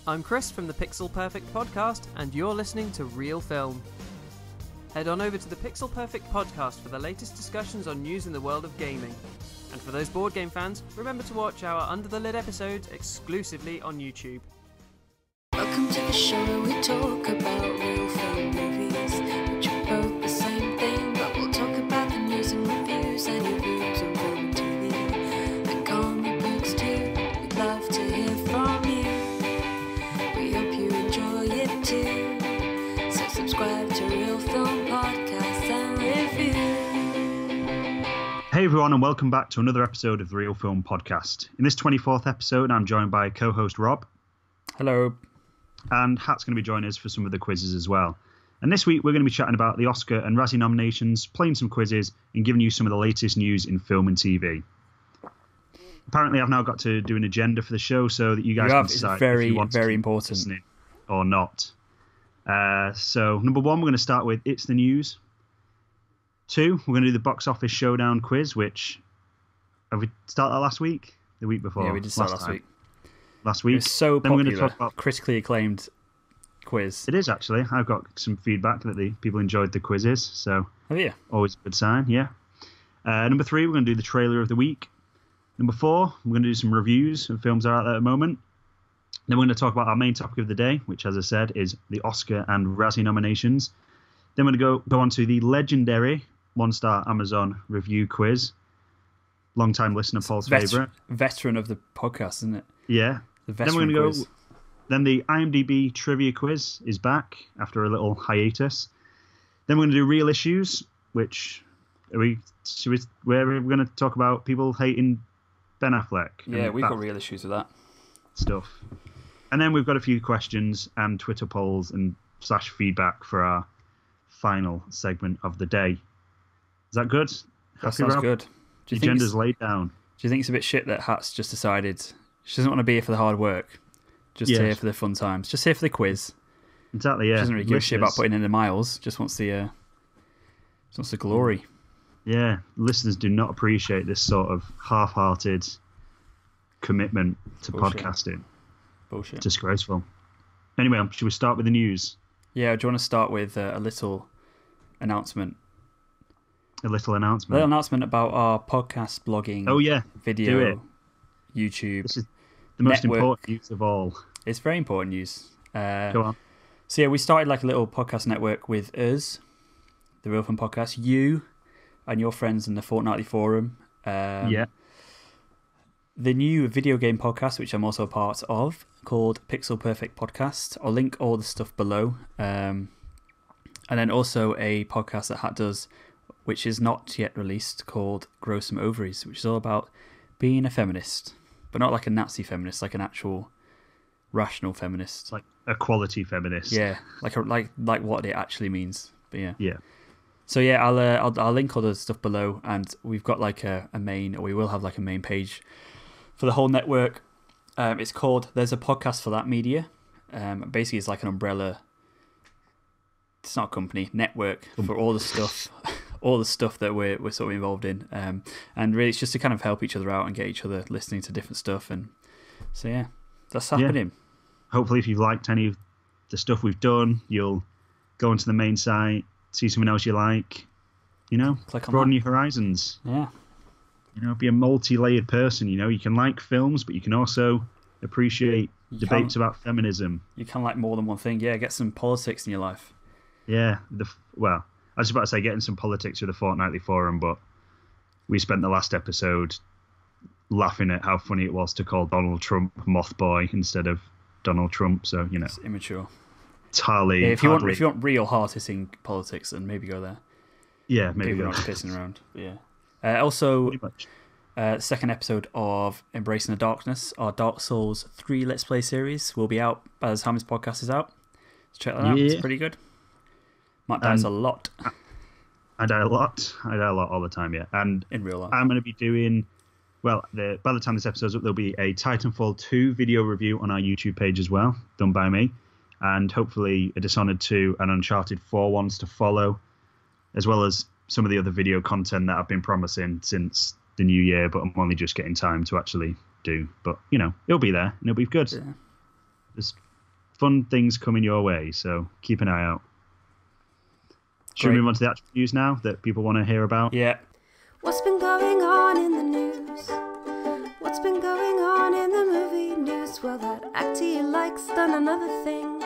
I'm Chris from the Pixel Perfect podcast, and you're listening to Real Film. Head on over to the Pixel Perfect podcast for the latest discussions on news in the world of gaming. And for those board game fans, remember to watch our Under the Lid episodes exclusively on YouTube. Welcome to the show where we talk about real film movies, which are both the same thing, but we'll talk about the news and reviews and reviews on film and TV, and comic books too. We'd love to hear from you. We hope you enjoy it too. So subscribe to Real Film Podcasts and Reviews. Hey everyone, and welcome back to another episode of the Real Film Podcast. In this 24th episode, I'm joined by co-host Rob. Hello. And Hat's going to be joining us for some of the quizzes as well. And this week, we're going to be chatting about the Oscar and Razzie nominations, playing some quizzes, and giving you some of the latest news in film and TV. Apparently, I've now got to do an agenda for the show so that you guys can decide if you want to keep listening or not. So, number one, we're going to start with It's the News. 2, we're going to do the Box Office Showdown quiz, which... Have we started that last week? The week before? Yeah, we did start last week. Last week. It's so then popular, we're going to talk about... critically acclaimed quiz. It is, actually. I've got some feedback that the people enjoyed the quizzes, so... Oh, yeah. Always a good sign, yeah. Number 3, we're going to do the trailer of the week. Number 4, we're going to do some reviews of films that are out there at the moment. Then we're going to talk about our main topic of the day, which, as I said, is the Oscar and Razzie nominations. Then we're going to go on to the legendary one-star Amazon review quiz. Long-time listener, Paul's favourite. Veteran of the podcast, isn't it? Yeah. The then we're going to go. Then the IMDB trivia quiz is back after a little hiatus. Then we're going to do real issues, which where we're going to talk about people hating Ben Affleck. Yeah, we've got real issues with that stuff. And then we've got a few questions and Twitter polls and / feedback for our final segment of the day. Is that good? That sounds good. The agenda's laid down. Do you think it's a bit shit that Hat's just decided she doesn't want to be here for the hard work, just here for the fun times, just here for the quiz? Exactly, yeah. She doesn't really give a shit about putting in the miles, just wants the glory. Yeah, listeners do not appreciate this sort of half-hearted commitment to podcasting. Bullshit. Disgraceful. Anyway, should we start with the news? Yeah, do you want to start with a little announcement? A little announcement? A little announcement about our podcast, blogging, video, YouTube. This is the most important news of all. It's very important news. Go on. So yeah, we started like a little podcast network with us, the Real Fun Podcast, you and your friends in the Fortnightly forum. Yeah. The new video game podcast, which I'm also a part of, called Pixel Perfect Podcast. I'll link all the stuff below. And then also a podcast that Hat does, which is not yet released, called Grow Some Ovaries, which is all about being a feminist, but not like a Nazi feminist, like an actual rational feminist, like a quality feminist. Yeah, like what it actually means. But yeah. Yeah. So yeah, I'll link all the stuff below, and we've got like a main, or we will have like a main page for the whole network. It's called There's a Podcast for That Media. Basically, it's like an umbrella. It's not a company, network for all the stuff. All the stuff that we're sort of involved in, and really it's just to kind of help each other out and get each other listening to different stuff, and so yeah, that's happening. Hopefully, if you've liked any of the stuff we've done, you'll go onto the main site, see something else you like, click on broaden that. your horizons. Yeah, be a multi-layered person. You can like films, but you can also appreciate debates about feminism. You can like more than one thing. Yeah, get some politics in your life. Yeah, I was about to say getting some politics with the Fortnightly forum, but we spent the last episode laughing at how funny it was to call Donald Trump Moth Boy instead of Donald Trump. So it's immature. Entirely. Yeah, if you want real hard-hitting politics, then maybe go there. Yeah, maybe. People are not pissing around. But yeah. Also, second episode of Embracing the Darkness, our Dark Souls 3 Let's Play series, will be out by the time this podcast is out. So check that out. It's pretty good. Matt dies a lot. I die a lot. I die a lot all the time, yeah. And in real life, I'm going to be doing... Well, by the time this episode's up, there'll be a Titanfall 2 video review on our YouTube page as well, done by me. And hopefully a Dishonored 2 and Uncharted 4 ones to follow, as well as some of the other video content that I've been promising since the new year, but I'm only just getting time to actually do. But, it'll be there and it'll be good. Yeah. Just fun things coming your way, so keep an eye out. Should we move on to the actual news now that people want to hear about? Yeah. What's been going on in the news? What's been going on in the movie news? Well, that actor you like's done another thing.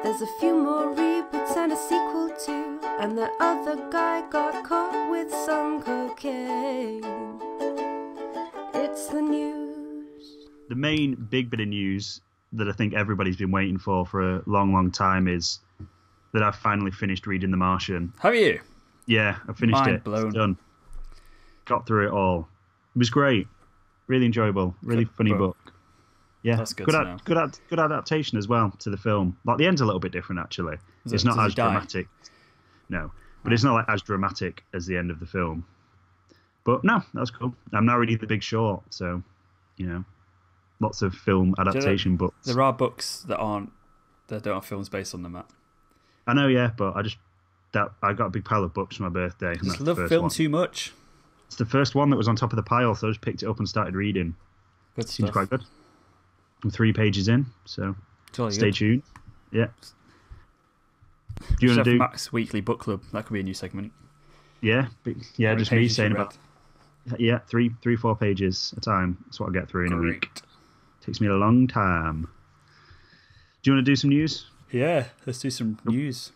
There's a few more reboots and a sequel too. And that other guy got caught with some cocaine. It's the news. The main big bit of news that I think everybody's been waiting for a long, long time is that I've finally finished reading The Martian. Have you? Yeah, I finished Mind it. blown. It's done. Got through it all. It was great. Really enjoyable. Really Good funny book. book. Yeah, That's good to know. good adaptation as well to the film. Like the end's a little bit different actually. It's not as dramatic. No, but it's not like as dramatic as the end of the film. But no, that's cool. I'm now reading The Big Short, so lots of film adaptation books. There are books that don't have films based on them, Matt. I know, yeah, but I got a big pile of books for my birthday. And Just that's love the first film one. too much. It's the first one that was on top of the pile, so I just picked it up and started reading. Good Seems stuff. quite good. I'm 3 pages in, so Jolly stay good. tuned. Yeah. Do you want to do? Max Weekly Book Club? That could be a new segment. Yeah, just me pages saying you about. Yeah, 4 pages a time. That's what I get through in a week. Takes me a long time. Do you want to do some news? Yeah, let's do some news.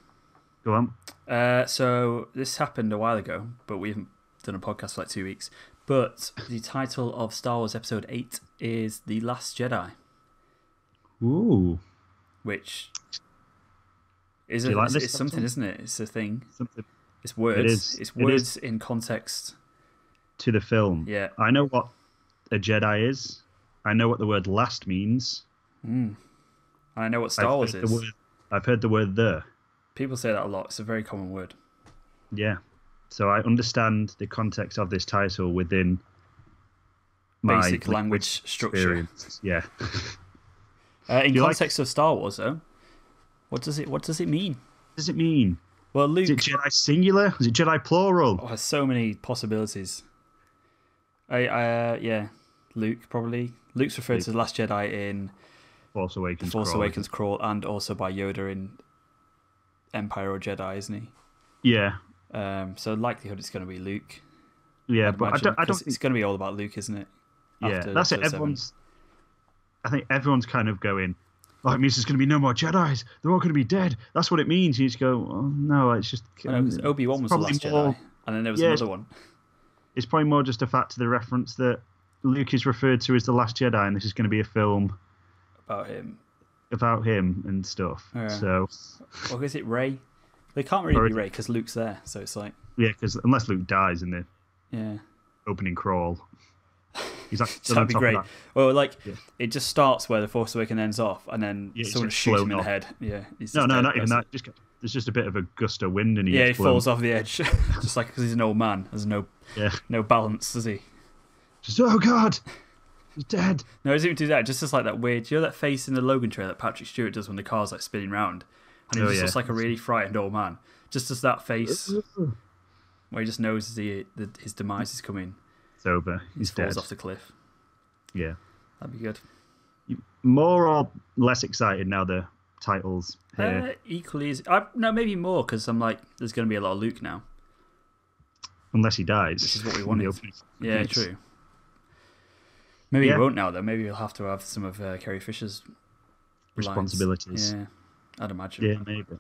Go on. So this happened a while ago, but we haven't done a podcast for like 2 weeks. But the title of Star Wars Episode 8 is The Last Jedi, Ooh. which is Do you like this it's something, isn't it? It's a thing. Something It's words. It is. It's It words is. in context. to the film. Yeah. I know what a Jedi is. I know what the word last means. And I know what Star Wars is. I've heard the word the. People say that a lot. It's a very common word. Yeah. So I understand the context of this title within my Basic language structure. experience. Yeah. In you like context of Star Wars, though, what does it mean? What does it mean? Well, Luke. Is it Jedi singular? Is it Jedi plural? Oh, there's so many possibilities. Yeah, Luke probably. Luke's referred to the Last Jedi in Force Awakens. Force crawl. Awakens crawl, and also by Yoda in Empire or Jedi, isn't he? Yeah. So likelihood it's going to be Luke. Yeah, I'd but imagine, I 'cause don't it's think. going to be all about Luke, isn't it? Yeah, After that's it. episode 7. I think everyone's kind of going, oh, it means there's going to be no more Jedis. They're all going to be dead. That's what it means. You just go, oh, no, it's just. I know, 'cause Obi-Wan was the probably Last more- Jedi, and then there was Yeah, another one. It's probably more just a fact to the reference that Luke is referred to as the Last Jedi, and this is going to be a film About him. about him and stuff. Yeah. So, Or is it Rey? They can't really Or be is- Rey because Luke's there, so it's like, yeah, because unless Luke dies in the yeah. opening crawl, he's like stood That'd on be top great. of that. Well, like, Yeah. it just starts where The Force Awakens ends off, and then Yeah, he's someone just shoots him flown in the off. head. Yeah. He's No, just no, dead, not even that's that. Just there's just a bit of a gust of wind, and it. Yeah, he gets blown. falls off the edge, just like because he's an old man. There's Yeah, no balance, does he? just oh god, he's dead. No, he doesn't even do that. Just like that weird. You know that face in the Logan trailer that Patrick Stewart does when the car's like spinning round, and he Oh, just yeah. looks like a really frightened old man. Just does that face where he just knows his demise is coming. It's over. He He's falls dead. off the cliff. Yeah. That'd be good. More or less excited now. The titles here, Equally, no, maybe more because I'm like, there's going to be a lot of Luke now. unless he dies. Which is what we in the wanted. opening Yeah, sequence. true. Maybe Yeah. he won't now though. Maybe he'll have to have some of Carrie Fisher's lines. Responsibilities. Yeah, I'd imagine. Yeah, maybe.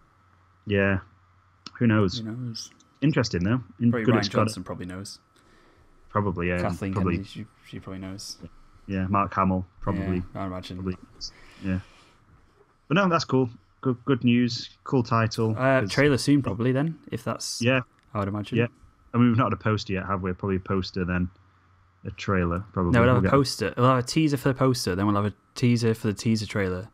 Yeah. Who knows? Who knows? Interesting though. Probably Good Ryan it's got it. Johnson probably knows. Probably, yeah. Kathleen probably, Kennedy, she probably knows. yeah. Mark Hamill, probably. Yeah, I imagine. Probably. Yeah. But no, that's cool. Good news. Cool title. 'Cause- Trailer soon, probably then, if that's. Yeah. I would imagine. Yeah. I mean, we've not had a poster yet, have we? Probably a poster, then a trailer. Probably. No, we'll have a get- poster. We'll have a teaser for the poster, then we'll have a teaser for the teaser trailer,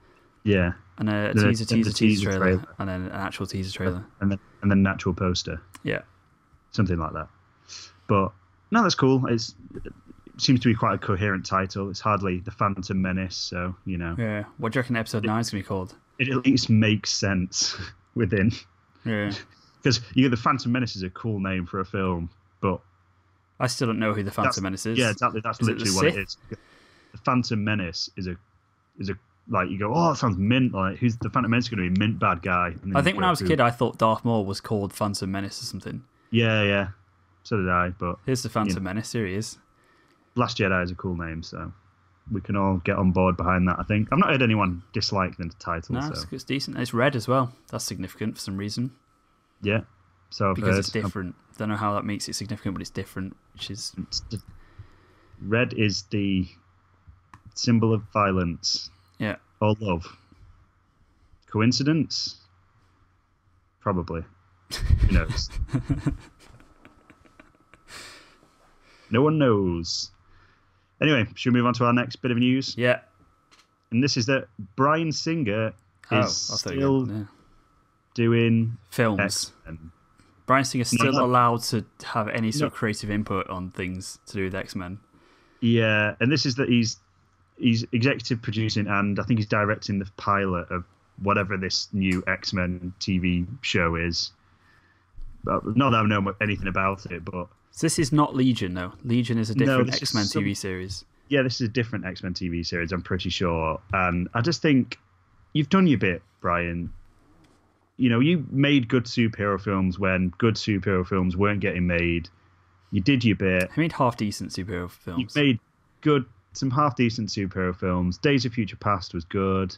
Yeah. and a Then teaser the teaser trailer, trailer. and then an actual teaser trailer. And then an actual poster. Yeah. Something like that. But no, that's cool. It seems to be quite a coherent title. It's hardly The Phantom Menace, so, you know. Yeah. What do you reckon episode 9 is going to be called? It at least makes sense within. Yeah. Because The Phantom Menace is a cool name for a film, but I still don't know who the Phantom that's- Menace is. yeah, exactly. That's Is it literally the what it Sith? is. The Phantom Menace is a like you go, oh, that sounds mint. Like, who's the Phantom Menace going to be? Mint bad guy. And then I you think when go I was a through- kid, I thought Darth Maul was called Phantom Menace or something. Yeah. So did I. But Here's the Phantom Menace. Here he is. Last Jedi is a cool name, so we can all get on board behind that. I think I've not heard anyone dislike the title. No, so. it's decent. It's red as well. That's significant for some reason. Yeah. So I've Because heard. it's different. Don't know how that makes it significant, but it's different, which is... Red is the symbol of violence. Yeah. Or love. Coincidence? Probably. Who knows? No one knows. Anyway, should we move on to our next bit of news? Yeah. And this is that Bryan Singer is still doing films. X-Men. Bryan Singer's still No. allowed to have any sort of creative input on things to do with X-Men. Yeah, and this is that he's executive producing and I think he's directing the pilot of whatever this new X-Men TV show is. But not that I know anything about it, but... So this is not Legion, though. Legion is a different this is X-Men TV series. Yeah, this is a different X-Men TV series, I'm pretty sure. And I just think you've done your bit, Brian. You know, you made good superhero films when good superhero films weren't getting made. You did your bit. I made half-decent superhero films. You made some half-decent superhero films. Days of Future Past was good.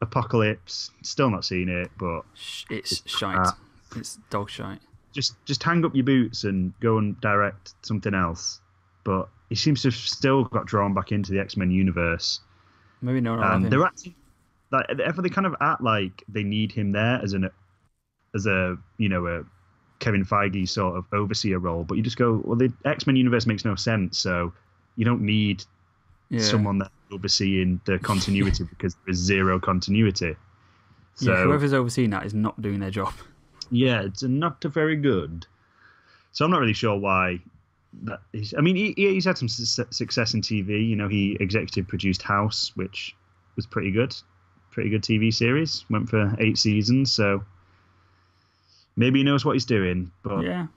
Apocalypse, still not seen it, but... It's shite. crap. It's dog shite. Just hang up your boots and go and direct something else. But he seems to have still got drawn back into the X-Men universe. Maybe no one. And they're acting like they kind of act like they need him there as a Kevin Feige sort of overseer role. But you just go, well, the X-Men universe makes no sense, so you don't need someone that's overseeing the continuity because there is zero continuity. So whoever's overseeing that is not doing their job. Yeah, it's not very good. So I'm not really sure why that is. I mean, he's had some success in TV. You know, he executive produced House, which was pretty good TV series. Went for 8 seasons, so maybe he knows what he's doing. But yeah,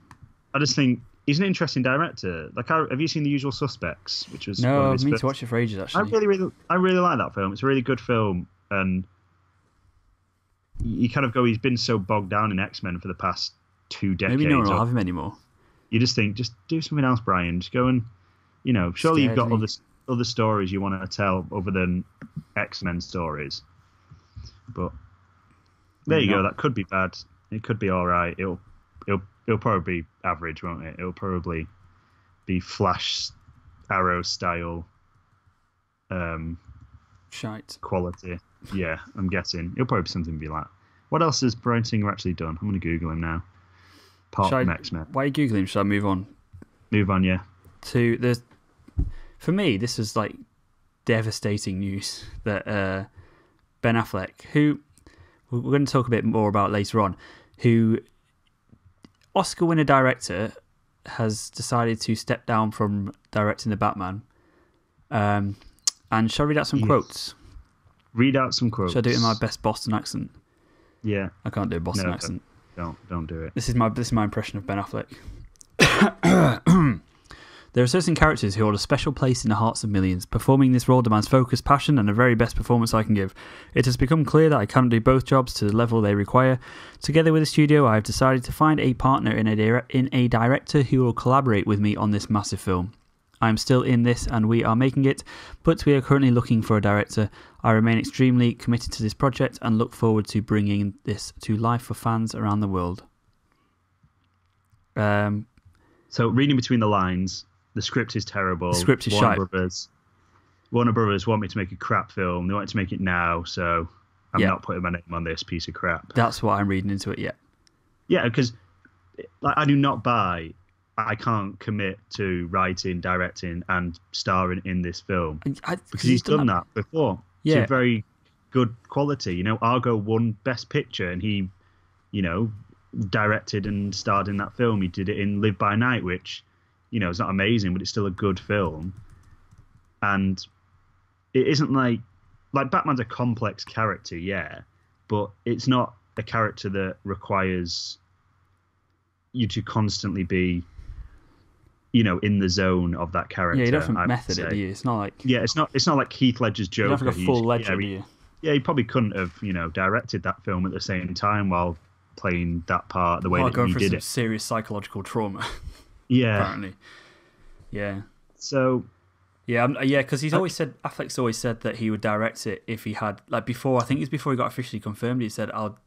I just think he's an interesting director. Like, have you seen The Usual Suspects? Which was no, I mean to watch it for ages. Actually, I really like that film. It's a really good film, and you kind of go, he's been so bogged down in X-Men for the past 2 decades. Maybe no one will have him anymore. You just think, just do something else, Brian. Just go and, surely you've got other stories you want to tell other than X-Men stories. But there you go. That could be bad. It could be all right. It'll probably be average, won't it? It'll probably be Flash Arrow style shite quality. Yeah, I'm guessing. It'll probably be something be like. What else has Bryan Singer actually done? I'm going to Google him now. Apart from X-Men. Why are you Googling him? Should I move on? Move on, yeah. For me, this was like devastating news that Ben Affleck, who we're going to talk a bit more about later on, who Oscar winner director has decided to step down from directing the Batman. And shall I read out some quotes? Read out some quotes. Should I do it in my best Boston accent? Yeah. I can't do a Boston accent. Don't do it. This is my impression of Ben Affleck. There are certain characters who hold a special place in the hearts of millions. Performing this role demands focus, passion, and the very best performance I can give. It has become clear that I cannot do both jobs to the level they require. Together with the studio, I have decided to find a partner in a director who will collaborate with me on this massive film. I am still in this and we are making it, but we are currently looking for a director. I remain extremely committed to this project and look forward to bringing this to life for fans around the world. So, reading between the lines, the script is terrible. The script is shite. Warner Brothers want me to make a crap film. They want to make it now, so I'm not putting my name on this piece of crap. That's what I'm reading into it, yeah. Yeah, because I do not buy... I can't commit to writing, directing, and starring in this film. Because he's done that before. Yeah. To very good quality. You know, Argo won Best Picture, and he, directed and starred in that film. He did it in Live by Night, which, it's not amazing, but it's still a good film. And it isn't like Batman's a complex character, yeah, but it's not a character that requires you to constantly be in the zone of that character. Yeah, you don't have to method it, do you? It's not like it's not like Heath Ledger's Joker. you don't have like a full ledger, do you? Yeah, he probably couldn't have directed that film at the same time while playing that part the way that he did it. Serious psychological trauma. Yeah, apparently. Yeah. So. Yeah, because Affleck's always said that he would direct it if he had before. I think it's before he got officially confirmed. He said, "I'll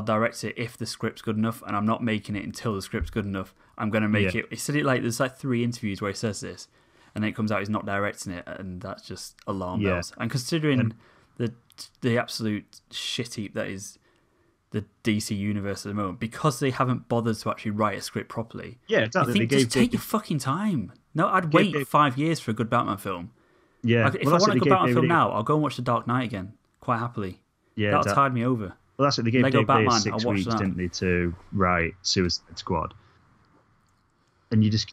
direct it if the script's good enough, and I'm not making it until the script's good enough. I'm going to make it." He said it there's 3 interviews where he says this, and then it comes out he's not directing it, and that's just alarm bells. And considering the absolute shit heap that is the DC universe at the moment, because they haven't bothered to actually write a script properly. Yeah, exactly. Just take your fucking time. No, I'd wait 5 years for a good Batman film. Yeah, if I want a good Batman film now, I'll go and watch The Dark Knight again, quite happily. Yeah, that'll tide me over. Well, that's it. They gave Lego Dave Batman, Bayes 6 weeks, didn't they, to write Suicide Squad? And you just...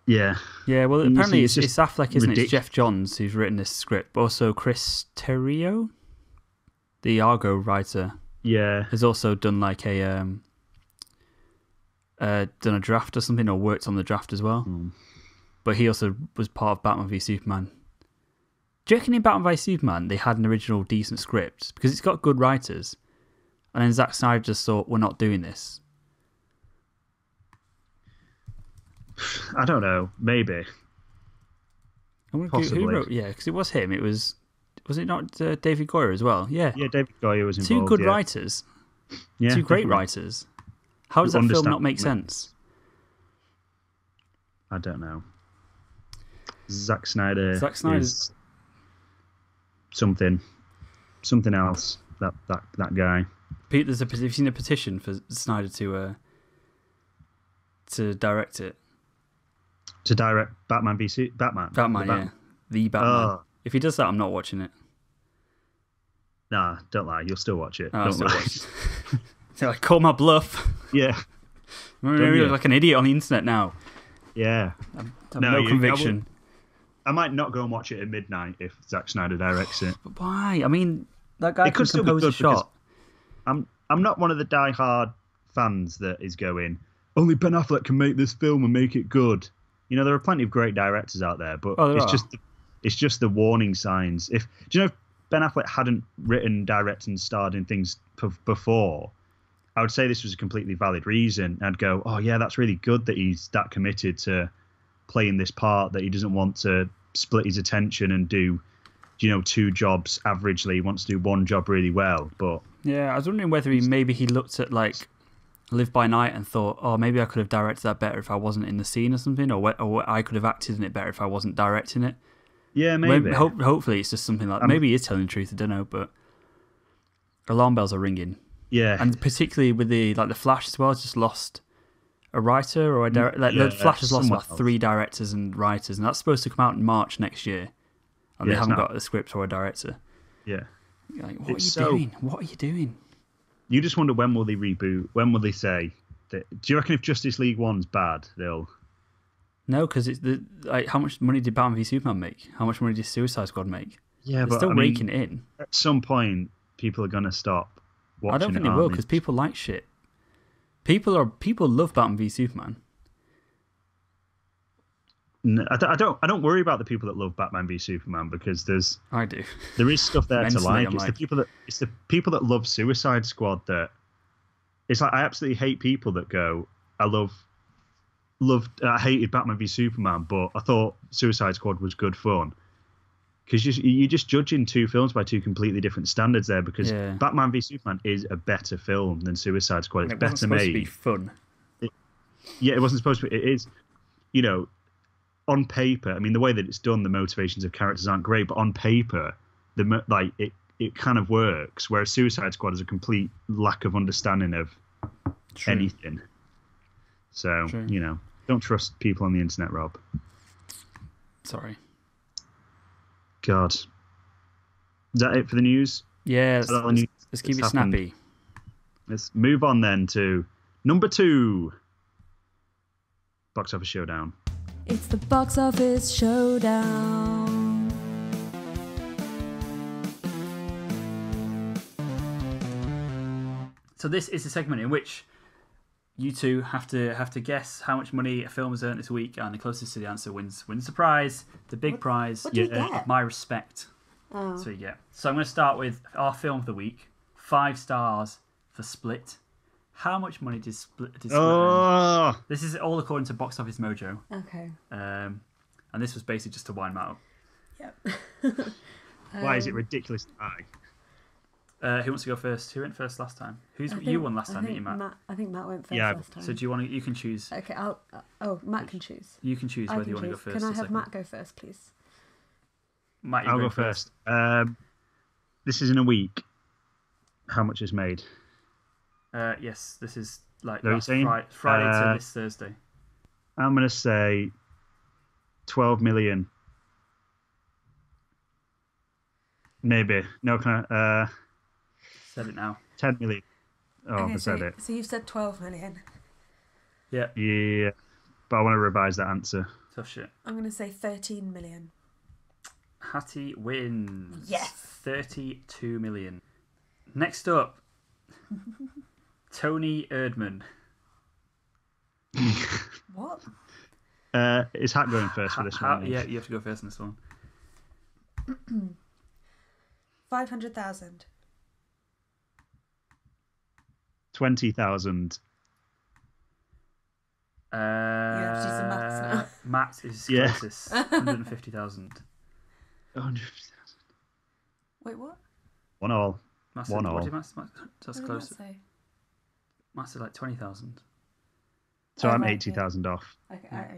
Yeah. Yeah, well, apparently it's Affleck, isn't it? It's Jeff Johns who's written this script, but also Chris Terrio, the Argo writer, has also done done a draft or something, or worked on the draft as well. But he also was part of Batman v Superman. Do you reckon in Batman v Superman they had an original decent script? Because it's got good writers. And then Zack Snyder just thought, we're not doing this. I don't know. Maybe. Possibly. Who wrote? Yeah, because it was him. Was it not David Goyer as well? Yeah. Yeah, David Goyer was involved. 2 good writers. Yeah, 2 great writers. How does that film not make sense? I don't know. Zack Snyder is something else. That guy. Pete, have you seen a petition for Snyder to direct it? To direct Batman v Batman. The Batman. If he does that, I'm not watching it. Nah, don't lie. You'll still watch it. I'll still watch it. So I call my bluff. Yeah. I'm like an idiot on the internet now. Yeah. I have no conviction. I might not go and watch it at midnight if Zack Snyder directs it. But why? I mean, that guy could compose a shot. I'm not one of the die-hard fans that is going, only Ben Affleck can make this film and make it good. There are plenty of great directors out there, but it's just the warning signs. Do you know if Ben Affleck hadn't written, directed, and starred in things before, I would say this was a completely valid reason. I'd go, oh yeah, that's really good that he's that committed to playing this part, that he doesn't want to split his attention and do, 2 jobs averagely. He wants to do 1 job really well. But yeah, I was wondering whether he looked at Live by Night and thought, oh, maybe I could have directed that better if I wasn't in the scene or something, or I could have acted in it better if I wasn't directing it. Yeah, maybe. Hopefully it's just something maybe he is telling the truth, I don't know, but alarm bells are ringing. Yeah. And particularly with the Flash as well, it's just lost a writer or a director. The Flash has lost 3 directors and writers, and that's supposed to come out in March next year. And they haven't got a script or a director. Yeah. What are you doing? What are you doing? You just wonder, when will they reboot? When will they say that? Do you reckon if Justice League 1's bad, they'll... No, because it's how much money did Batman v Superman make? How much money did Suicide Squad make? Yeah, they're but still raking it in. At some point, people are going to stop watching it. I don't think they will, because people like shit. People love Batman v Superman. No, I don't worry about the people that love Batman v Superman, because there is stuff there to like. It's the people that love Suicide Squad that it's I absolutely hate people that go, I hated Batman v Superman, but I thought Suicide Squad was good fun. Because you're just judging 2 films by 2 completely different standards there. Because Batman v Superman is a better film than Suicide Squad. It's better made. It wasn't supposed to be fun. It wasn't supposed to be. It is, on paper. I mean, the way that it's done, the motivations of characters aren't great, but on paper, it kind of works. Whereas Suicide Squad is a complete lack of understanding of anything. So don't trust people on the internet, Rob. Sorry. God. Is that it for the news? Yeah, let's keep it snappy. Let's move on then to number 2. Box Office Showdown. It's the Box Office Showdown. So this is a segment in which you two have to guess how much money a film has earned this week, and the closest to the answer wins the prize, the big prize. What do you get? Of my respect. Oh. That's what you get. So I'm going to start with our film of the week. 5 stars for Split. How much money did Split earn? This is all according to Box Office Mojo. Okay. And this was basically just to wind Matt up. Yep. Why is it ridiculous high? Who wants to go first? Who went first last time? You won last time, didn't you, Matt? I think Matt went first Yeah. last time. So do you want to? You can choose. Okay, Matt can choose. You can choose whether you want to go first. Can I or have second. Matt go first, please? Matt, I'll go first. This is in a week. How much is made? Yes, this is like Are you saying? Friday to this Thursday. I'm going to say 12 million. Maybe. No, can I? Said it now. 10 million. Oh, Okay, I said it. So you've said 12 million. Yeah. Yeah. But I want to revise that answer. Tough shit. I'm going to say 13 million. Hattie wins. Yes. 32 million. Next up, Tony Erdman. What? Is Hat going first for this one? Yeah, you have to go first on this one. 500,000. 20,000. You have to do some maths now. Matt is Yeah. closest. 150,000. 150,000. Wait, what? 1 all. Matt One said, all. what did Matt? That's What did close. Matt say? Matt said like 20,000. So I'm right, 80,000 off. Okay, yeah.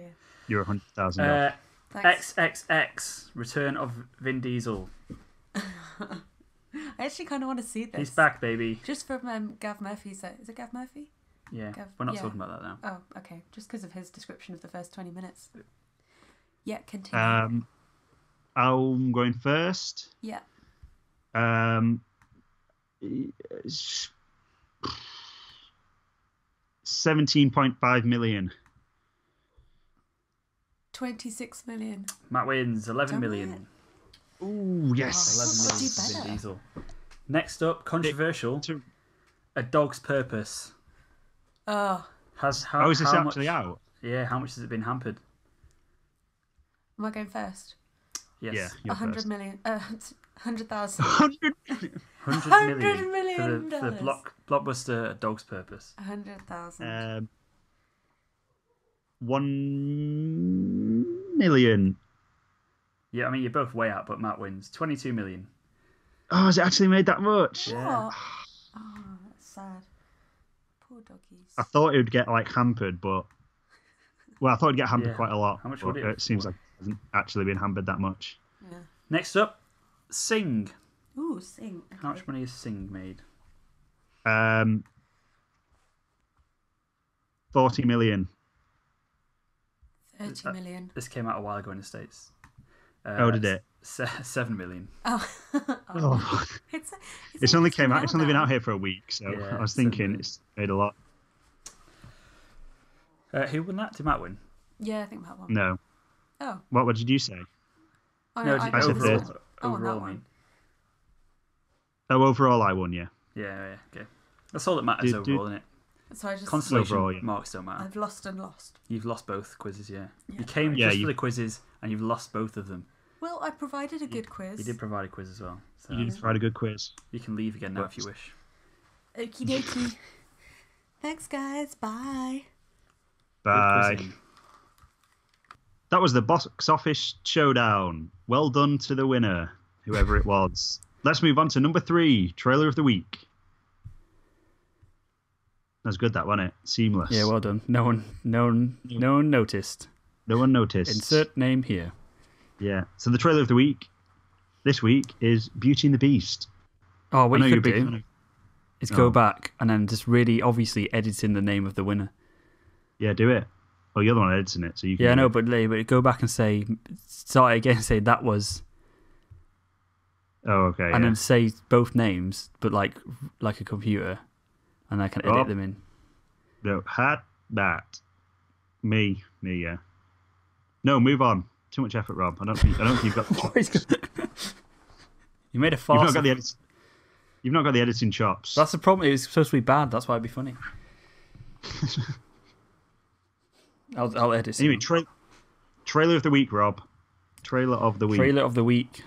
You're 100,000 off. Thanks. XXX, Return of Vin Diesel. I actually kind of want to see this. He's back, baby. Just from Gav Murphy's. Is it Gav Murphy? Yeah, Gav- we're not yeah. talking about that now. Oh, okay. Just because of his description of the first 20 minutes. Yeah, continue. I'm going first. Yeah. 17.5 million. 26 million. Matt wins 11 Damn million. Ooh, yes. 11 What million do for Vin better? Diesel. Next up, controversial. A Dog's Purpose. Oh, Is Is this actually out? Yeah, how much has it been hampered? am I going first? Yes. Yeah, you're 100 first. million. 100,000. 100 100 $100 million million for the blockbuster A Dog's Purpose. 100,000. 1 million. Yeah, I mean, you're both way out, but Matt wins. 22 million. Oh, has it actually made that much? Yeah. What? Oh, that's sad. Poor doggies. I thought it would get like hampered, but I thought it'd get hampered Yeah. quite a lot. How much but would it? it seems like it hasn't actually been hampered that much. Yeah. Next up, Sing. Ooh, sing. Okay. How much money has Sing made? 40 million. 30 million. This came out a while ago in the States. Oh, did it? 7 million. Oh. Oh. It's only been been now. out here for a week, so Yeah, I was 7 thinking million. it's made a lot. Who won that? Did Matt win? Yeah, I think that one. No. Oh. What did you say? Oh, No, I I said overall. third. Oh, on overall, that I mean. one. Oh, overall I won, yeah. Yeah, okay. That's all that matters overall, isn't it? So I just. Consolation Overall, yeah. marks don't matter. I've lost and lost. You've lost both quizzes, yeah. Yeah. You came Yeah, just you- for the quizzes, and you've lost both of them. Well, I provided a good quiz. You did provide a quiz as well. So You did provide a good quiz. you can leave again now if you wish. Okie dokie. Thanks, guys. Bye. Good Bye. quizzing. That was the Box Office Showdown. Well done to the winner, whoever it was. Let's move on to number 3, trailer of the week. That's good, that wasn't it? Seamless. Yeah, well done. No one noticed. No one noticed. Insert name here. Yeah. So the trailer of the week this week is Beauty and the Beast. Oh, what I know you you're a could big do fan of- is Oh. go back and then just really obviously edit in the name of the winner. Yeah, do it. Oh, you're the one editing it, so you can. Yeah, I do know, it. but go back and start it again and say that was, Oh, okay. and yeah. then say both names, but like a computer, and I can edit Oh. them in. No, had that. Me, yeah. No, move on. Too much effort, Rob. I don't think you've got. You made a You've farce. not got the edit. You've not got the editing chops. That's the problem. It was supposed to be bad. That's why it'd be funny. I'll edit. Anyway, trailer of the week, Rob. Trailer of the week. Trailer of the week.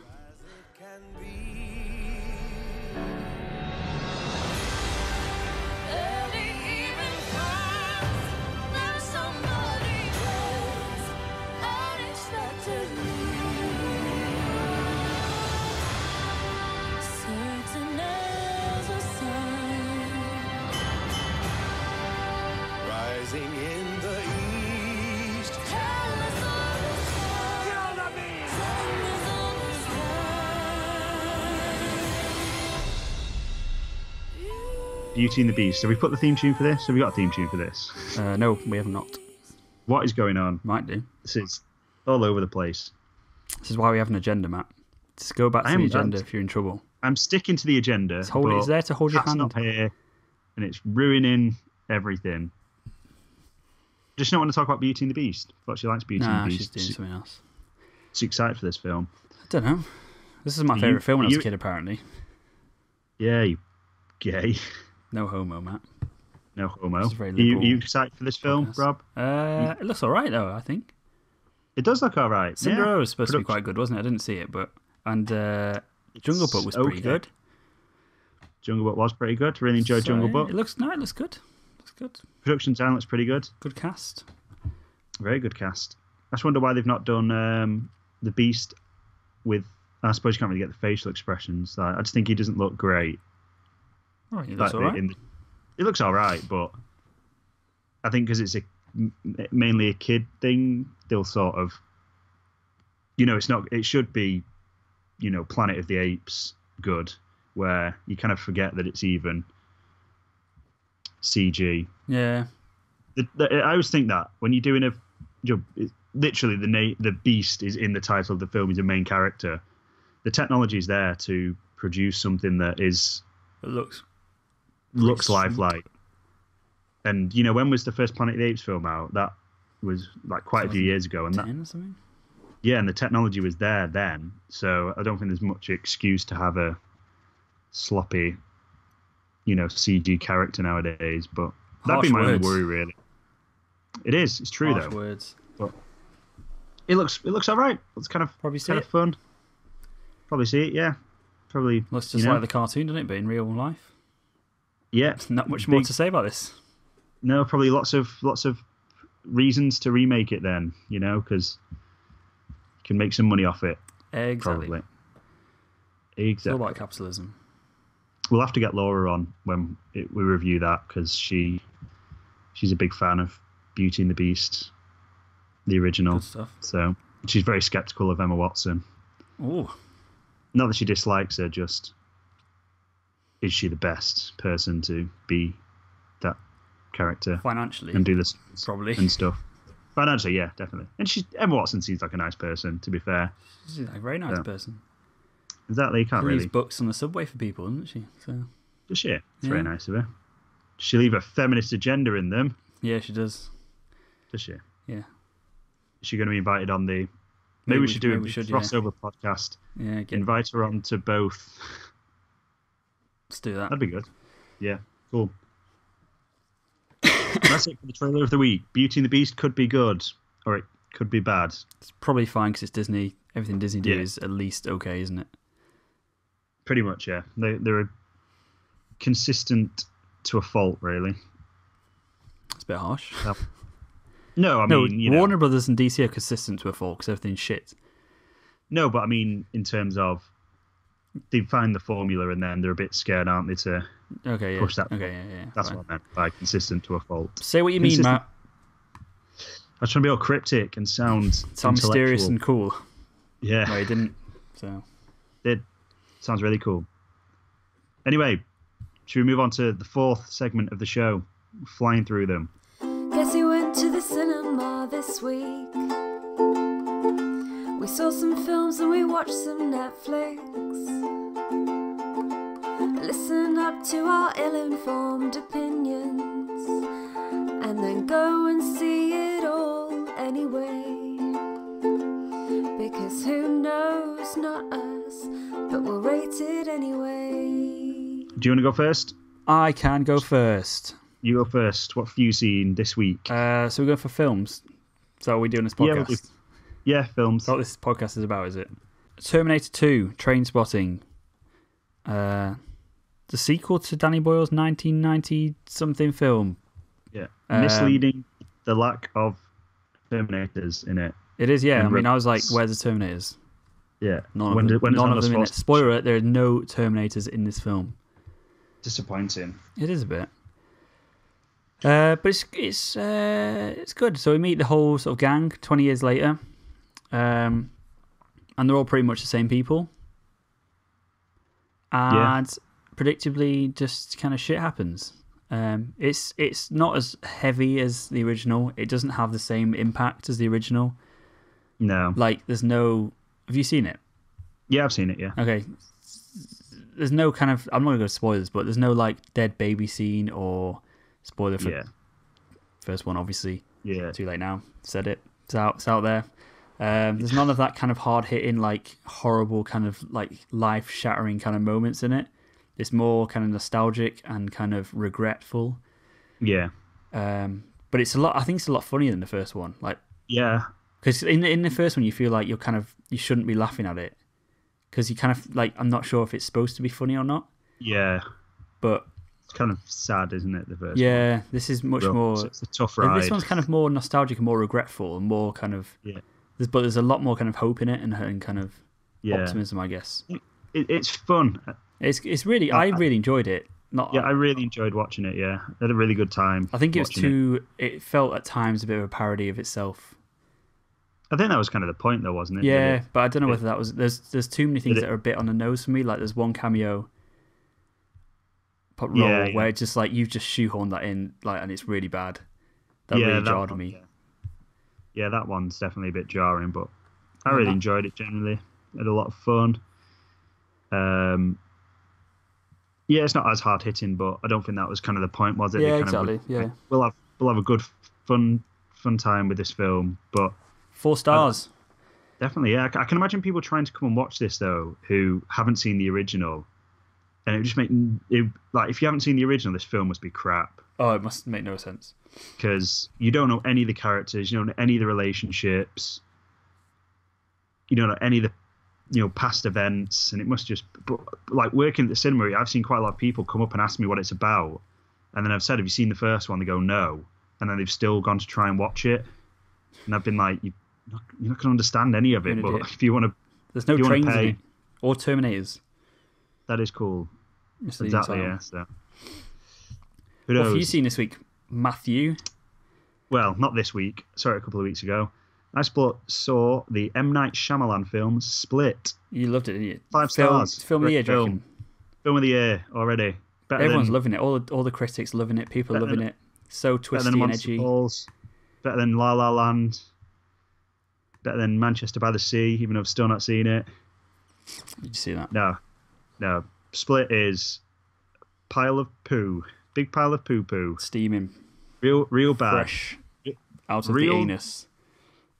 Beauty and the Beast. Have we put the theme tune for this? Have we got a theme tune for this? No, we have not. What is going on? Might do. This is all over the place. This is why we have an agenda, Matt. Just go back to the agenda if you're in trouble. I'm sticking to the agenda. It's there to hold your hand. Not here, and it's ruining everything. Does she not want to talk about Beauty and the Beast? But she likes Beauty and the Beast. She's doing something else. She's excited for this film. I don't know. This is my favourite film when I was a kid, apparently. Yeah, you gay. No homo, Matt. No homo. Are you excited for this film, Rob? It looks alright, though, I think. It does look alright. Cinderella was supposed to be quite good, wasn't it? I didn't see it, but... And Jungle Book was pretty good. Jungle Book was pretty good. Really enjoyed Jungle Book. It looks good. Looks good. Production design looks pretty good. Good cast. Very good cast. I just wonder why they've not done the Beast with... I suppose you can't really get the facial expressions. I just think he doesn't look great. Oh, he looks alright. It looks alright, but I think because it's mainly a kid thing, they'll sort of, it's not. It should be, Planet of the Apes good, where you kind of forget that it's even CG. Yeah. I always think that when you're doing literally the Beast is in the title of the film. He's a main character. The technology is there to produce something that is. It looks lifelike. And when was the first Planet of the Apes film out? That was like quite a few years ago, and and the technology was there then. So I don't think there's much excuse to have a sloppy, CG character nowadays. But that'd be my only worry, really. It is. It's true though. Words. But it looks alright. It's kind of fun. Probably see it. Yeah. Probably looks just like the cartoon, doesn't it? But in real life. Yeah, not much more to say about this. No, probably lots of reasons to remake it then, because you can make some money off it. Exactly. Probably. Exactly. It's all about capitalism. We'll have to get Laura on when we review that because she's a big fan of Beauty and the Beast, the original. Good stuff. So she's very sceptical of Emma Watson. Oh. Not that she dislikes her, just. Is she the best person to be that character? Financially. And do this probably. And stuff. Financially, yeah, definitely. And Emma Watson seems like a nice person, to be fair. She's a very nice person. Exactly, you can't really. She leaves books on the subway for people, doesn't she? So. Does she? It's very nice of her. Does she leave a feminist agenda in them? Yeah, she does. Does she? Yeah. Is she going to be invited on the... Maybe we should do a crossover podcast. Yeah. Invite her on to both... Let's do that. That'd be good. Yeah, cool. That's it for the trailer of the week. Beauty and the Beast could be good, or it could be bad. It's probably fine because it's Disney. Everything Disney do is at least okay, isn't it? Pretty much, yeah. They're consistent to a fault, really. It's a bit harsh. No, I mean... Warner Brothers and DC are consistent to a fault because everything's shit. No, but I mean, in terms of... They find the formula and then they're a bit scared, aren't they, to push that. Okay, yeah. That's what I meant by consistent to a fault. Say what you mean, Matt. I was trying to be all cryptic and sound mysterious and cool. Yeah. No, he didn't. So. Did. Sounds really cool. Anyway, should we move on to the fourth segment of the show? Flying through them. Guess we went to the cinema this week. We saw some films and we watched some Netflix. Listen up to our ill-informed opinions and then go and see it all anyway. Because who knows, not us, but we'll rate it anyway. Do you want to go first? I can go first. You go first. What have you seen this week? So we go for films. Is that what we're doing this Yeah, podcast? Yeah, films. That's what this podcast is about, is it? Terminator 2, Trainspotting. The sequel to Danny Boyle's 1990-something film. Yeah. Misleading the lack of Terminators in it. It is, yeah. I mean, I was like, where's the Terminators? Yeah. None of them in it. Spoiler alert, there are no Terminators in this film. Disappointing. It is a bit. But it's good. So we meet the whole sort of gang 20 years later. And they're all pretty much the same people. And predictably, just kind of shit happens. It's not as heavy as the original. It doesn't have the same impact as the original. No. Like, there's no... Have you seen it? Yeah, I've seen it, yeah. Okay. There's no kind of... I'm not going to go spoilers, but there's no, like, dead baby scene or... Spoiler for first one, obviously. Yeah. Too late now. Said it. It's out there. There's none of that kind of hard-hitting, like, horrible kind of, like, life-shattering kind of moments in it. It's more kind of nostalgic and kind of regretful. Yeah. But it's a lot... I think it's a lot funnier than the first one. Like... Yeah. Because in the first one, you feel like you shouldn't be laughing at it. Because you kind of, like, I'm not sure if it's supposed to be funny or not. Yeah. But... It's kind of sad, isn't it, the first one? Yeah, this is much more... It's a tough ride. This one's kind of more nostalgic and more regretful and more kind of... Yeah. But there's a lot more kind of hope in it and kind of optimism, I guess. It's fun. It's really... I really enjoyed it. I really enjoyed watching it, yeah. I had a really good time. I think it was It felt at times a bit of a parody of itself. I think that was kind of the point, though, wasn't it? Yeah, but I don't know whether that was... There's too many things that are a bit on the nose for me. Like, there's one cameo role where it's just like, you've just shoehorned that in, like, and it's really bad. That really jarred me. Yeah, that one's definitely a bit jarring, but I really enjoyed it generally. Had a lot of fun. Yeah, it's not as hard hitting, but I don't think that was kind of the point, was it? Yeah, exactly. We'll have a good fun time with this film, but 4 stars. Definitely, yeah. I can imagine people trying to come and watch this though who haven't seen the original, and it would just make like, if you haven't seen the original, this film must be crap. Oh, it must make no sense because you don't know any of the characters, you don't know any of the relationships, you don't know any of the past events, and it must just... But, like, working at the cinema, I've seen quite a lot of people come up and ask me what it's about, and then I've said, have you seen the first one? They go, no, and then they've still gone to try and watch it, and I've been like, you're not going to understand any of it, but if you want to... There's no trains in it, or Terminators. That is cool. Exactly, yeah. So. Who What knows? have you seen this week, Matthew? Well, not this week. Sorry, a couple of weeks ago. I saw the M. Night Shyamalan film, Split. You loved it, didn't you? 5 stars. Film of the year, do you reckon? Film of the year already. Everyone's loving it. All the critics loving it. People are loving it. So twisty and edgy. Balls, better than La La Land. Better than Manchester by the Sea, even though I've still not seen it. Did you see that? No. Split is pile of poo. Big pile of poo-poo. Steaming. Real bad. Fresh. Out of the anus.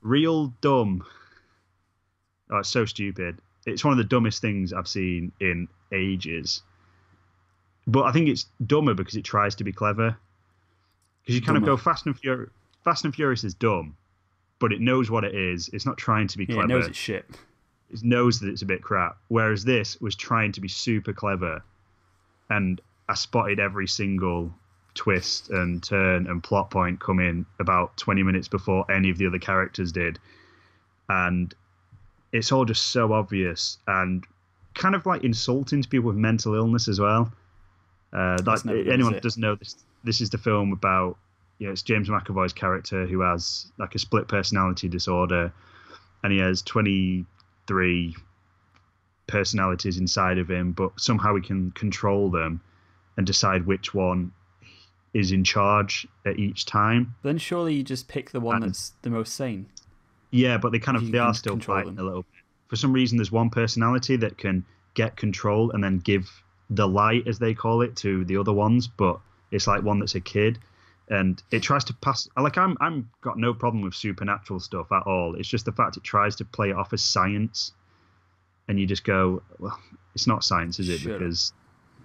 Real dumb. Oh, it's so stupid. It's one of the dumbest things I've seen in ages. But I think it's dumber because it tries to be clever. Because you kind of go Fast and Furious. Fast and Furious is dumb, but it knows what it is. It's not trying to be clever. It knows it's shit. It knows that it's a bit crap. Whereas this was trying to be super clever, and I spotted every single twist and turn and plot point come in about 20 minutes before any of the other characters did. And it's all just so obvious and kind of like insulting to people with mental illness as well. Like anyone who doesn't know this is the film about, it's James McAvoy's character who has like a split personality disorder, and he has 23 personalities inside of him, but somehow he can control them and decide which one is in charge at each time. Then surely you just pick the one that's the most sane. Yeah, but they are still fighting a little bit. For some reason, there's one personality that can get control and then give the light, as they call it, to the other ones, but it's like one that's a kid, and it tries to pass... Like, I'm got no problem with supernatural stuff at all. It's just the fact it tries to play it off as science, and you just go, well, it's not science, is it? Sure. Because...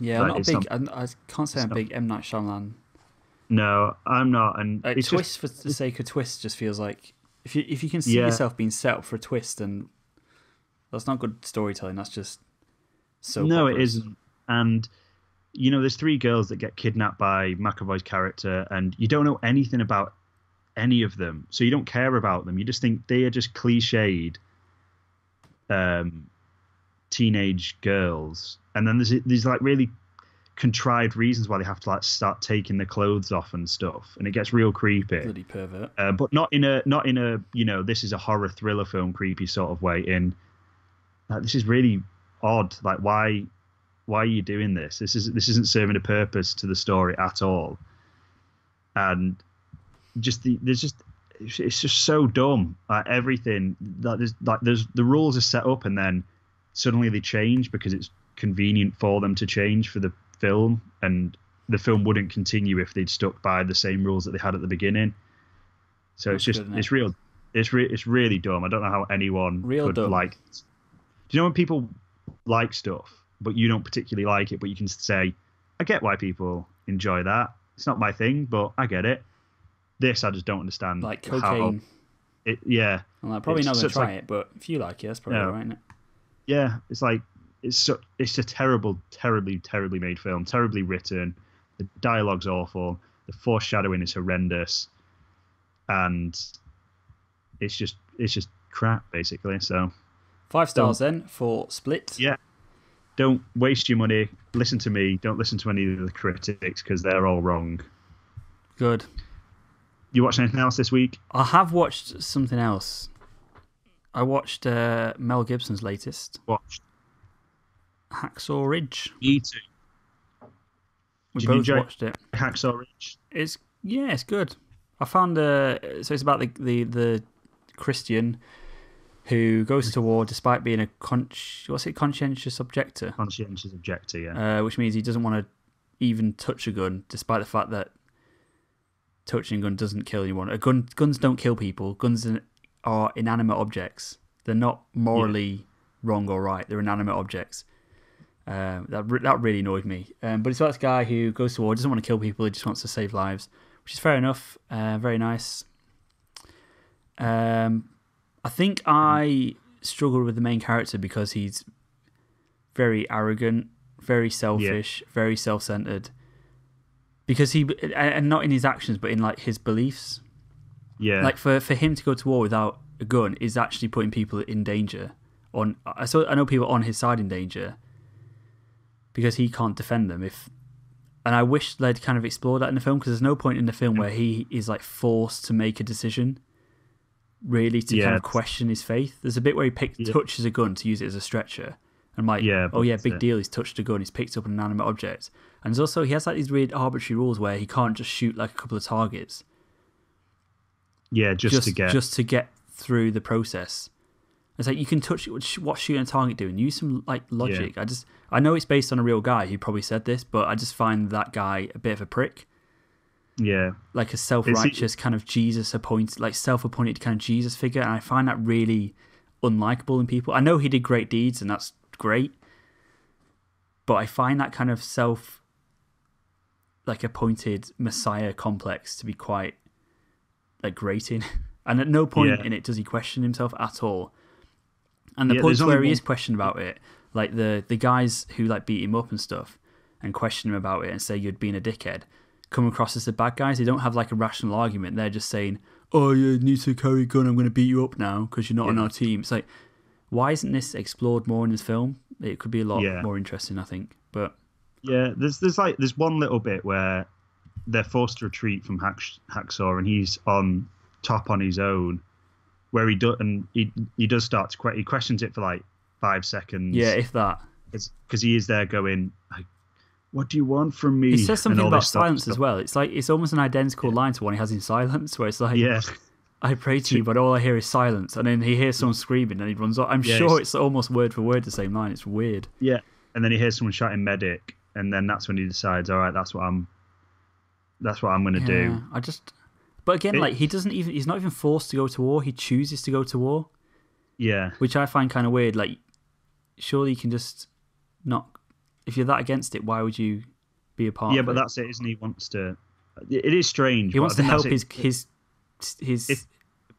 Yeah, I'm not big... I can't say I'm a big M. Night Shyamalan No, I'm not. And A it's twist just, for the sake of twist just feels like if you can see yourself being set up for a twist, and that's not good storytelling. That's just so. No, it isn't. And there's three girls that get kidnapped by McAvoy's character, and you don't know anything about any of them, so you don't care about them. You just think they are just cliched teenage girls, and then there's these like really contrived reasons why they have to like start taking their clothes off and stuff, and it gets real creepy. Bloody pervert. But not in a this is a horror thriller film creepy sort of way. This is really odd. Like why are you doing this? This isn't serving a purpose to the story at all. And it's just so dumb. Like everything there's the rules are set up and then suddenly they change because it's convenient for them to change for the film, and the film wouldn't continue if they'd stuck by the same rules that they had at the beginning. So That's it's just good, it's really dumb. I don't know how anyone could dumb. like. Do you know when people like stuff but you don't particularly like it, but you can say, I get why people enjoy that. It's not my thing, but I get it. This I just don't understand. Like cocaine. Yeah. I'm like, probably not going to just try like- it, but if you like it, that's probably alright, isn't it? Yeah, it's like it's a terribly made film, terribly written. The dialogue's awful. The foreshadowing is horrendous, and it's just crap basically. So 5 stars then for Split. yeah, don't waste your money. Listen to me. Don't listen to any of the critics because they're all wrong. Good. You watched anything else this week? I have watched something else. I watched Mel Gibson's latest, Watched. Hacksaw Ridge. Me too. We Did you both enjoy watched it. Hacksaw Ridge? It's good. I found so it's about the Christian who goes to war despite being a conscientious objector. Conscientious objector, yeah. Which means he doesn't want to even touch a gun, despite the fact that touching a gun doesn't kill anyone. Guns don't kill people. Guns are inanimate objects. They're not morally wrong or right. They're inanimate objects. That really annoyed me. But it's about this guy who goes to war, doesn't want to kill people, he just wants to save lives, which is fair enough. Very nice. I think I struggled with the main character because he's very arrogant, very selfish, very self-centered. Because and not in his actions, but in like his beliefs. Yeah. Like for him to go to war without a gun is actually putting people in danger. I know people on his side in danger because he can't defend them. And I wish they'd kind of explored that in the film, because there's no point in the film where he is like forced to make a decision, really, to kind of question his faith. There's a bit where he touches a gun to use it as a stretcher. And I'm like, big deal, he's touched a gun, he's picked up an inanimate object. And there's also, he has like these weird arbitrary rules where he can't just shoot like a couple of targets. Yeah, just to get through the process. It's like, you can touch it. What's shooting a target doing? Use some like logic. Yeah. I know it's based on a real guy who probably said this, but I just find that guy a bit of a prick. Yeah, like a self-righteous kind of self-appointed kind of Jesus figure, and I find that really unlikable in people. I know he did great deeds, and that's great, but I find that kind of appointed messiah complex to be quite like grating. And at no point in it does he question himself at all. And the points where he is questioned about it, like the guys who like beat him up and stuff and question him about it and say you'd been a dickhead, come across as the bad guys. They don't have like a rational argument. They're just saying, oh, you need to carry a gun, I'm going to beat you up now because you're not on our team. It's like, why isn't this explored more in this film? It could be a lot more interesting, I think. But yeah, there's one little bit where they're forced to retreat from Hacksaw, and he's on top on his own, where he does start to he questions it for like 5 seconds. Yeah, if that. Because he is there going, like, what do you want from me? He says something about silence as well. It's like, it's almost an identical line to one he has in Silence, where it's like, I pray to you, but all I hear is silence. And then he hears someone screaming and he runs off. I'm sure it's almost word for word the same line. It's weird. Yeah. And then he hears someone shouting medic, and then that's when he decides, all right, that's what I'm going to do. But again, like, he's not even forced to go to war. He chooses to go to war. Yeah. Which I find kind of weird. Like, surely you can just not, if you're that against it, why would you be a part of it? Yeah, but that's it, isn't he? Wants to, it is strange. He wants to help his. If,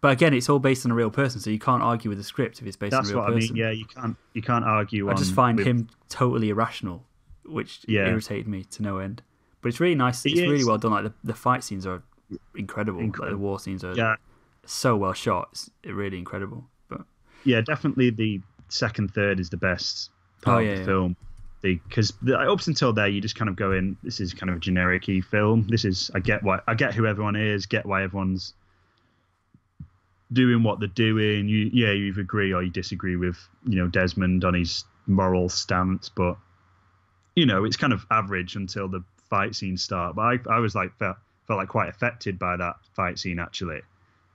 but again, it's all based on a real person, so you can't argue with the script if it's based on a real person. That's what I mean. Yeah, you can't argue. I just find him totally irrational, which irritated me to no end. But it's really nice. It's really well done. Like the fight scenes are incredible. Like the war scenes are so well shot. It's really incredible. But yeah, definitely the second third is the best part of the film. Because up until there, you just kind of go in. This is kind of a generic-y film. I get who everyone is. Get why everyone's doing what they're doing. You either agree or you disagree with Desmond on his moral stance, but it's kind of average until the fight scenes start. But I was like felt like quite affected by that fight scene actually,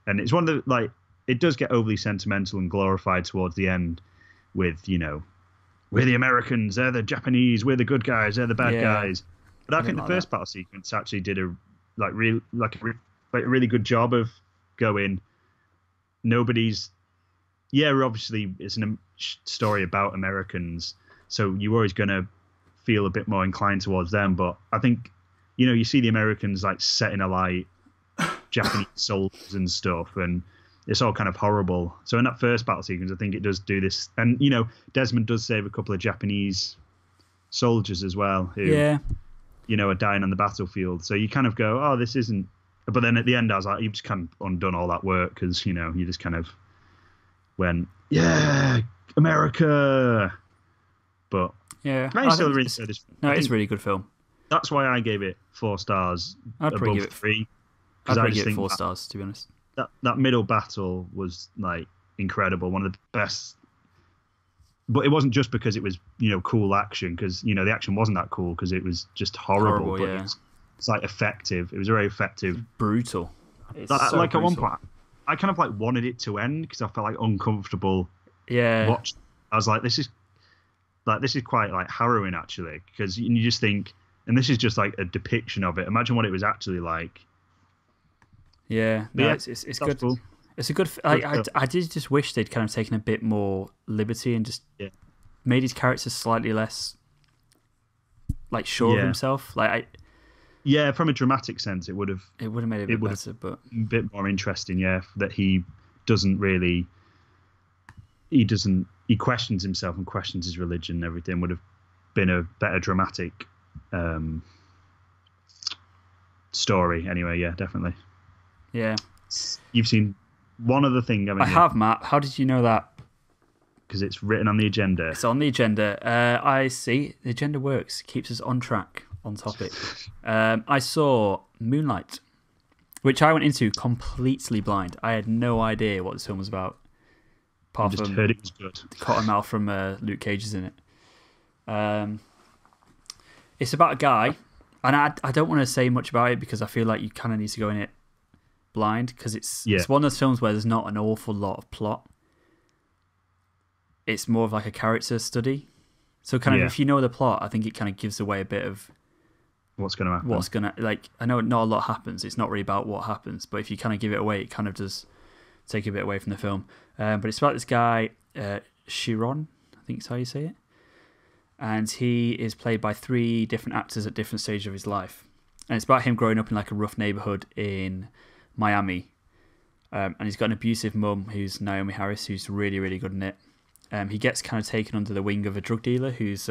and it's one of the it does get overly sentimental and glorified towards the end with we're the Americans, they're the Japanese, we're the good guys, they're the bad guys. But I think the first battle sequence actually did a really good job of going. Obviously it's a story about Americans, so you're always going to feel a bit more inclined towards them. But I think, you see the Americans like setting alight Japanese soldiers and stuff, and it's all kind of horrible. So in that first battle sequence, I think it does do this. And, Desmond does save a couple of Japanese soldiers as well who, are dying on the battlefield. So you kind of go, oh, this isn't. But then at the end, I was like, you've just kind of undone all that work because, you just kind of went, yeah, America. But I still really say this. No, it's a really good film. That's why I gave it 4 stars. I'd probably give it 3. I'd probably give it 4 stars, to be honest. That middle battle was like incredible, one of the best. But it wasn't just because it was cool action, because the action wasn't that cool because it was just horrible. But it's like effective. It was very effective. Brutal. It's so brutal. At one point, I kind of like wanted it to end because I felt like uncomfortable. Yeah. Watch. I was like, this is quite like harrowing actually, because you just think, and this is just like a depiction of it. Imagine what it was actually like. Yeah, it's good. Cool. It's a good. I did just wish they'd kind of taken a bit more liberty and just made his character slightly less like sure of himself. From a dramatic sense, it would have made it a bit better, but a bit more interesting. Yeah, that he questions himself and questions his religion and everything would have been a better dramatic story. Anyway, yeah, definitely. Yeah. You've seen one other thing, haven't you? I have, Matt. How did you know that? Because it's written on the agenda. It's on the agenda. I see. The agenda works. Keeps us on track, on topic. I saw Moonlight, which I went into completely blind. I had no idea what this film was about. I just heard it was good. Cottonmouth from Luke Cage is in it. It's about a guy, and I don't want to say much about it because I feel like you kind of need to go in it blind, because it's one of those films where there's not an awful lot of plot. It's more of like a character study. So kind of if you know the plot, I think it kind of gives away a bit of what's going to happen. I know not a lot happens. It's not really about what happens, but if you kind of give it away, it kind of does take a bit away from the film. But it's about this guy, Chiron, I think is how you say it. And he is played by 3 different actors at different stages of his life. And it's about him growing up in like a rough neighborhood in Miami. And he's got an abusive mum who's Naomi Harris, who's really, really good in it. He gets kind of taken under the wing of a drug dealer who's...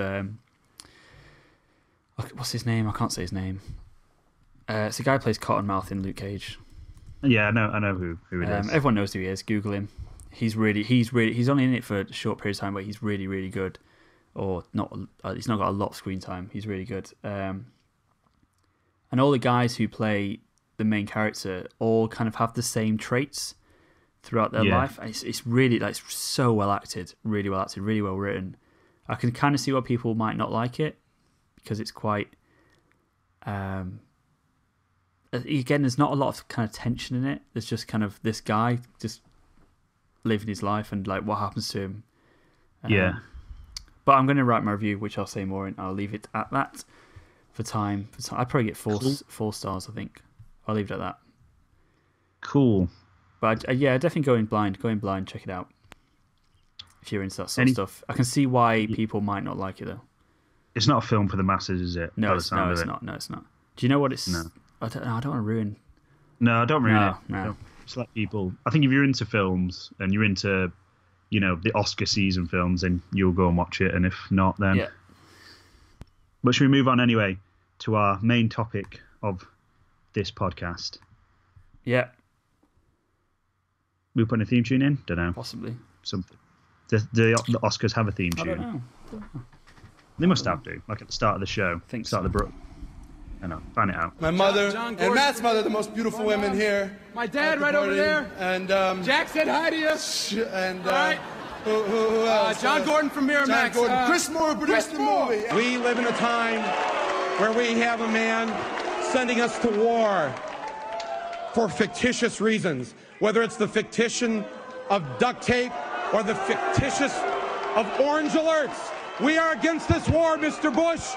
what's his name? I can't say his name. It's the guy who plays Cottonmouth in Luke Cage. Yeah, I know who it is. Everyone knows who he is. Google him. He's only in it for a short period of time, but he's really, really good. Or not, he's not got a lot of screen time. He's really good. And all the guys who play the main character all kind of have the same traits throughout their life. And it's really so well acted, really well written. I can kind of see why people might not like it because it's quite. Again, there's not a lot of kind of tension in it. There's just kind of this guy just living his life and like what happens to him. But I'm going to write my review, which I'll say more in. I'll leave it at that for time. I'd probably get 4 stars, I think. I'll leave it at that. Cool. But definitely go in blind, check it out. If you're into that sort of stuff. I can see why people might not like it, though. It's not a film for the masses, is it? No, it's not. No, it's not. Do you know what it's... No. I don't know. I don't want to ruin. No, don't ruin it. No. Don't. Just let people. I think if you're into films and you're into, the Oscar season films, then you'll go and watch it. And if not, then. Yeah. But should we move on anyway to our main topic of this podcast? Yeah. We putting a theme tune in? Don't know. Possibly. Something. Do the Oscars have a theme I tune? don't know. They must have to, like at the start of the show. Think start so. of the brook. I know. Find it out. My mother John and Gordon. Matt's mother, the most beautiful women here. My dad at the right over party. there. And Jack said hi to you. And All right. who else? John Gordon from Miramax. John Gordon. Chris Moore produced Chris the Moore. movie. We live in a time where we have a man sending us to war for fictitious reasons, whether it's the fictition of duct tape or the fictitious of orange alerts. We are against this war, Mr. Bush.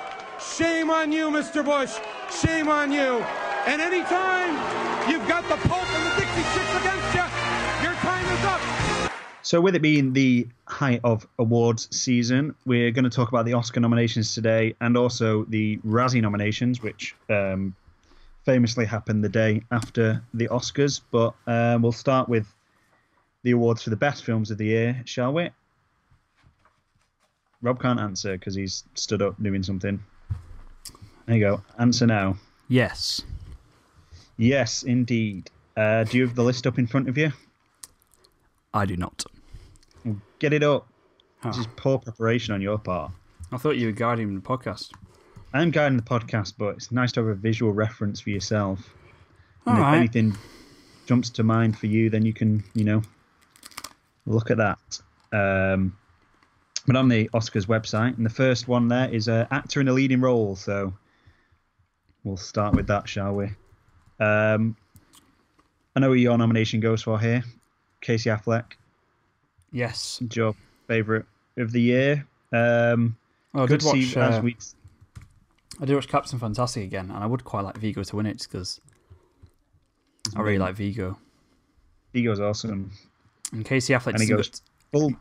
Shame on you, Mr. Bush. Shame on you. And anytime you've got the Pope and the Dixie Chicks against you, your time is up. So with it being the height of awards season, we're going to talk about the Oscar nominations today and also the Razzie nominations, which famously happened the day after the Oscars. But we'll start with the awards for the best films of the year, shall we? Rob can't answer because he's stood up doing something. There you go. Answer now. Yes. Yes, indeed. Do you have the list up in front of you? I do not. Get it up. This Oh. is poor preparation on your part. I thought you were guiding the podcast. I'm guiding the podcast, but it's nice to have a visual reference for yourself. And All if right. anything jumps to mind for you, then you can, look at that. But on the Oscars website, and the first one there is actor in a leading role. So we'll start with that, shall we? I know who your nomination goes for here. Casey Affleck. Yes. It's your favourite of the year. I Good did to see watch. as we. I did watch Captain Fantastic again, and I would quite like Vigo to win it because I really like Vigo. He goes awesome. And Casey Affleck And he doesn't goes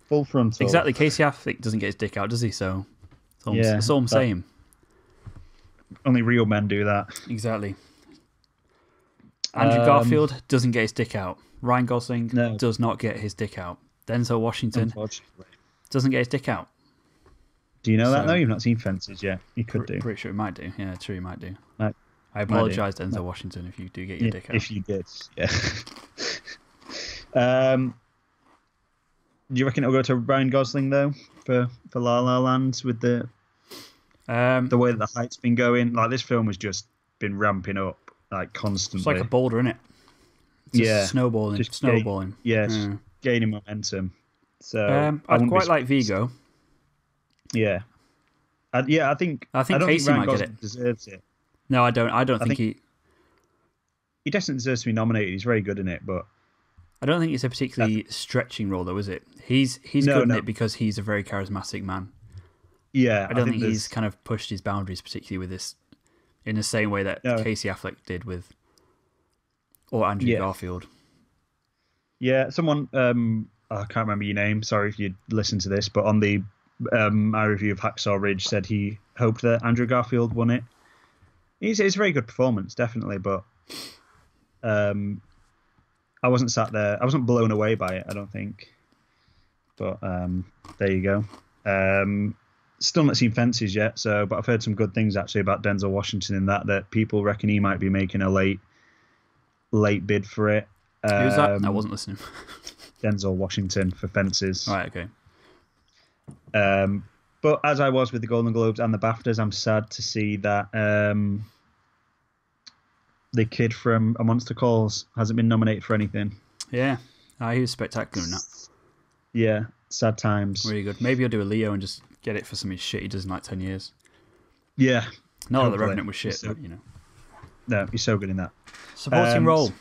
full frontal. exactly. Casey Affleck doesn't get his dick out, does he? So that's all I'm that- saying. Only real men do that. Exactly. Andrew Garfield doesn't get his dick out. Ryan Gosling No. does not get his dick out. Denzel Washington Unfortunately. doesn't get his dick out. Do you know that So- though? You've not seen Fences yet. You could do. Pretty sure it might do. Yeah, true, it might do. Might- I apologise, Denzel Washington, if you do get your dick out. If you did, yeah. Do you reckon it'll go to Ryan Gosling though for La La Land with the way that the hype's been going? Like this film has just been ramping up like constantly. It's like a boulder, innit? It's Yeah. just snowballing. Just snowballing. Yes, gaining momentum. So I'd wouldn't be quite like Vigo. Yeah. I think I think don't Casey Ryan might get Gosling it. deserves it. No, I don't. I don't think think- He definitely deserves to be nominated. He's very good in it, but I don't think it's a particularly stretching role, though, is it? He's No, good in no. it because he's a very charismatic man. yeah, I don't think there's- he's kind of pushed his boundaries, particularly with this, in the same way that No. Casey Affleck did with, or Andrew Yeah. Garfield. Yeah, someone I can't remember your name. Sorry if you listened to this, but on the my review of Hacksaw Ridge said he hoped that Andrew Garfield won it. It's a very good performance, definitely, but I wasn't sat there. I wasn't blown away by it. I don't think. But there you go. Still not seen Fences yet, but I've heard some good things actually about Denzel Washington in that people reckon he might be making a late bid for it. Who's that? I wasn't listening. Denzel Washington for Fences. Right, okay. But as I was with the Golden Globes and the BAFTAs, I'm sad to see that the kid from A Monster Calls hasn't been nominated for anything. Yeah, he was spectacular in that. Yeah, sad times. Really good. Maybe he'll do a Leo and just get it for some shit he does in like 10 years. Yeah. Not that The hopefully. Revenant was shit, So- but you know. No, he's so good in that. Supporting role.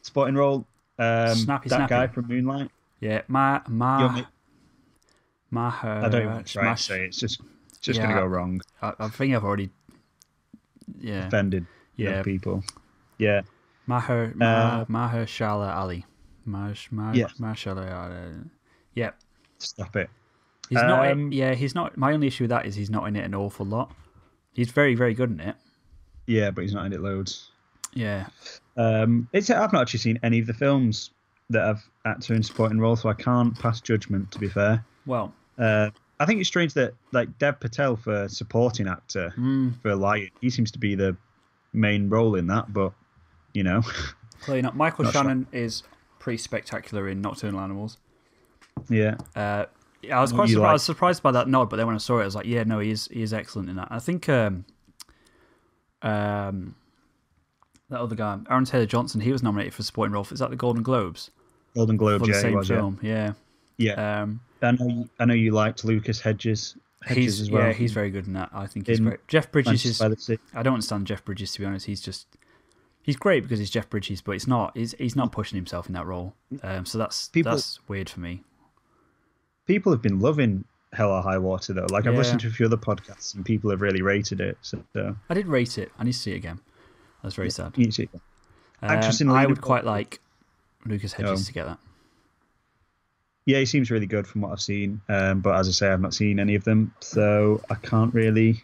Sporting role. Snappy. That guy from Moonlight. Yeah, I Maher. don't want to try and say it. It's just going to go wrong. I think I've already. Yeah. Offended Yeah. people. Yeah. Maher Shala Ali. Mahershala Ali. Yeah. Stop it. He's not. He's not. My only issue with that is he's not in it an awful lot. He's very, very good in it. Yeah, but he's not in it loads. Yeah. I've not actually seen any of the films that have actor in supporting role, so I can't pass judgment, to be fair. Well, I think it's strange that like Dev Patel for supporting actor for Lion, he seems to be the main role in that, but clearly not. Michael Shannon is pretty spectacular in Nocturnal Animals. Yeah. I was quite surprised. I was surprised by that nod, but then when I saw it, I was like, yeah, no, he is excellent in that. I think that other guy, Aaron Taylor Johnson, he was nominated for supporting role. Is that the Golden Globes? Golden Globes, for the yeah, same was, film, yeah. Yeah. I know you liked Lucas Hedges as well. Yeah, he's very good in that. I think he's great. Jeff Bridges is. I don't understand Jeff Bridges, to be honest. He's great because he's Jeff Bridges, but he's not pushing himself in that role. So that's weird for me. People have been loving Hell or High Water though. Like I've listened to a few other podcasts and people have really rated it. So I did rate it. I need to see it again. That's very sad. You need to see it again. I would quite like Lucas Hedges to get that. Yeah, he seems really good from what I've seen. But as I say, I've not seen any of them, so I can't really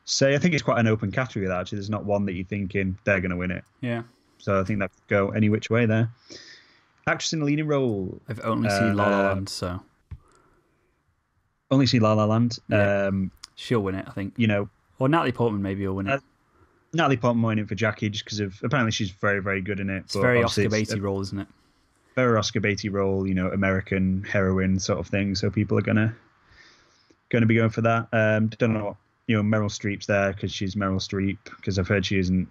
say. I think it's quite an open category, that actually. There's not one that you're thinking they're going to win it. Yeah. So I think that could go any which way there. Actress in a leading role. I've only seen La La Land, so. Only seen La La Land. Yeah. She'll win it, I think. Or Natalie Portman maybe will win it. Natalie Portman won it for Jackie just because apparently she's very, very good in it. It's a very Oscar Beatty role, isn't it? Very Oscar Beatty role, American heroine sort of thing. So people are gonna be going for that. Don't know what Meryl Streep's there because she's Meryl Streep, because I've heard she isn't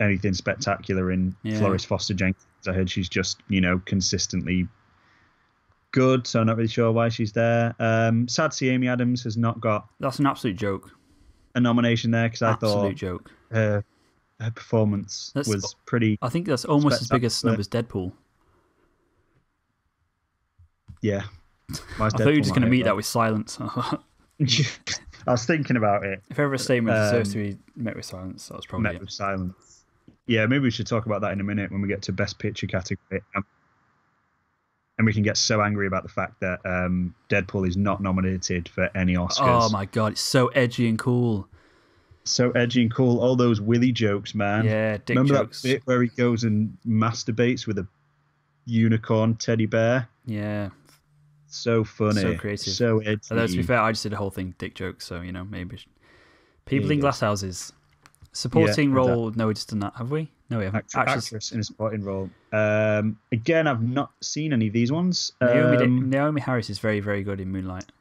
anything spectacular in Florence Foster Jenkins. I heard she's just consistently good, so I'm not really sure why she's there. Sad to see Amy Adams has not got. That's an absolute joke. A nomination there because I thought absolute joke. Her performance was pretty. I think that's almost as big a snub as Deadpool. Yeah. I thought you were just going to meet that with silence. I was thinking about it. If ever a statement deserves to be met with silence, that was probably met with silence. Yeah, maybe we should talk about that in a minute when we get to Best Picture category. And we can get so angry about the fact that Deadpool is not nominated for any Oscars. Oh my god, it's so edgy and cool. So edgy and cool. All those Willy jokes, man. Yeah, dick Remember jokes. That bit where he goes and masturbates with a unicorn teddy bear? Yeah. So funny. So creative. So edgy. Although, to be fair, I just did the whole thing dick jokes, so, maybe. People in glass houses. Supporting role, no, we just done that, have we? No, we haven't. Actress in a supporting role. Again, I've not seen any of these ones. Naomi Harris is very, very good in Moonlight.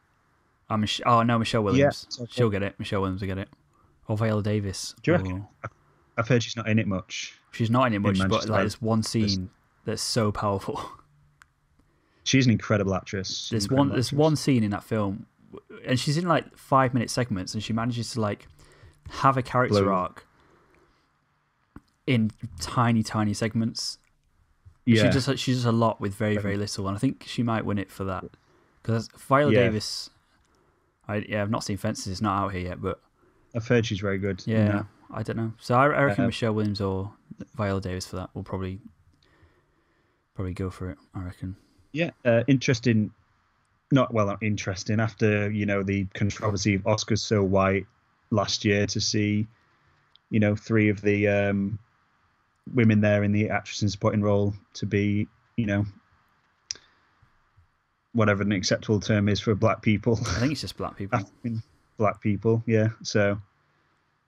Michelle Williams. Yeah, She'll get it. Michelle Williams will get it. Or Viola Davis. Do you reckon? I've heard she's not in it much. She's not in it much, but there's one scene that's so powerful. She's an incredible actress. There's one scene in that film, and she's in 5-minute segments, and she manages to have a character arc in tiny, tiny segments. Yeah. She does a lot with very, very little, and I think she might win it for that. Because Viola Davis, I've not seen Fences, it's not out here yet, but I've heard she's very good. Yeah, I don't know. So I reckon Michelle Williams or Viola Davis for that will probably go for it, I reckon. Yeah, interesting. Not interesting. After the controversy of Oscars So White last year, to see 3 of the women there in the actress in supporting role to be whatever an acceptable term is for black people. I think it's just black people. Black people, yeah. So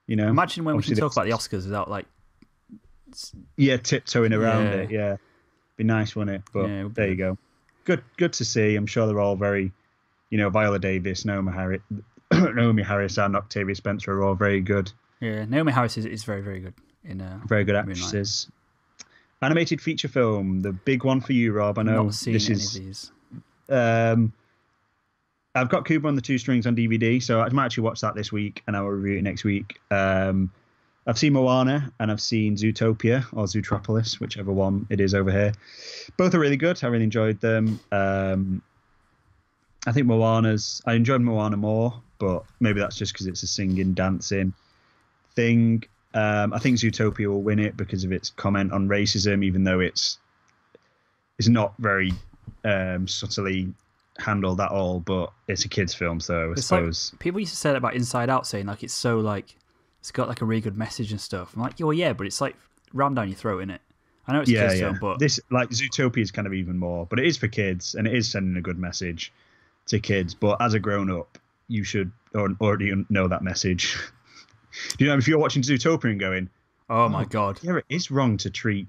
imagine when we can talk about the Oscars without tiptoeing around it. Yeah, be nice, wouldn't it? But there you go. Good to see. I'm sure they're all very, Viola Davis, Naomi Harris, and Octavia Spencer are all very good. Yeah, Naomi Harris is very, very good in very good actresses. Animated feature film, the big one for you, Rob. I know this is. Any of these. I've got Cuba on the Two Strings on DVD, so I might actually watch that this week, and I will review it next week. I've seen Moana and I've seen Zootopia or Zootropolis, whichever one it is over here. Both are really good. I really enjoyed them. I think I enjoyed Moana more, but maybe that's just because it's a singing, dancing thing. I think Zootopia will win it because of its comment on racism, even though it's not very subtly handled at all, but it's a kid's film, so I suppose. People used to say that about Inside Out, saying it's so it's got a really good message and stuff. I'm like, well, yeah, but it's rammed down your throat, innit? I know it's a kids' film, but this like Zootopia is kind of even more. But it is for kids, and it is sending a good message to kids. But as a grown up, you should already know that message. You know, if you're watching Zootopia and going, oh my god, yeah, it is wrong to treat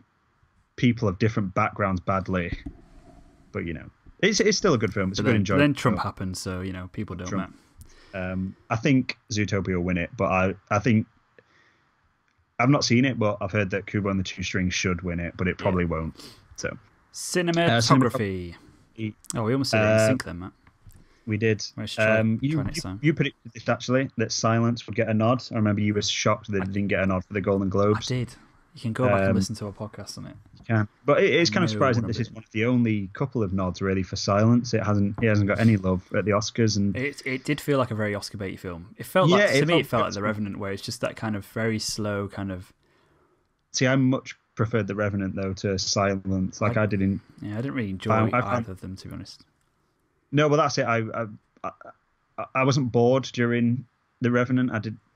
people of different backgrounds badly. But you know, it's still a good film. It's a good enjoyment. Then Trump happened, so you know people don't. Trump. I think Zootopia will win it, but I think I've not seen it, but I've heard that Kubo and the Two Strings should win it, but it probably won't. So cinematography. Oh, we almost said it in sync then, Matt. We did. You predicted this actually, that Silence would get a nod. I remember you were shocked that it didn't get a nod for the Golden Globes. I did. You can go back and listen to our podcast on it. You can. But it is kind of surprising that this is one of the only couple of nods really for Silence. It hasn't got any love at the Oscars, and it did feel like a very Oscar baity film. It felt like it felt like The Revenant, where it's just that kind of very slow kind of. See, I much preferred The Revenant though to Silence. Like I didn't. Yeah, I didn't really enjoy either of them, to be honest. No, but that's it. I wasn't bored during The Revenant.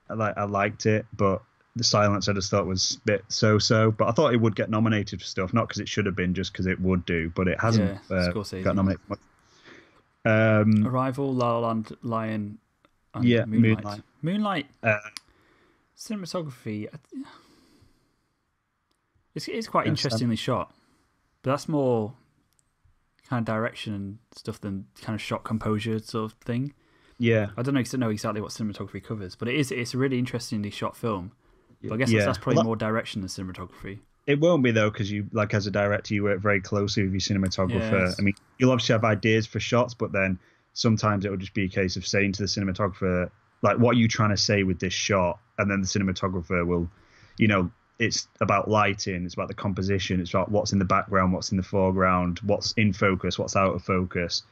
I liked it, but the Silence I just thought was a bit so. But I thought it would get nominated for stuff, not because it should have been, just because it would do. But it hasn't got nominated for much. Arrival, La La Land, Lion, and Moonlight. Cinematography. It's quite interestingly shot, but that's more kind of direction and stuff than kind of shot composure sort of thing. Yeah, I don't know exactly what cinematography covers, but it's a really interestingly shot film. But I guess that's probably more direction than cinematography. It won't be though, because you, like, as a director, you work very closely with your cinematographer. Yes. I mean, you'll obviously have ideas for shots, but then sometimes it will just be a case of saying to the cinematographer, like, what are you trying to say with this shot? And then the cinematographer will, you know, it's about lighting, it's about the composition, it's about what's in the background, what's in the foreground, what's in focus, what's out of focus.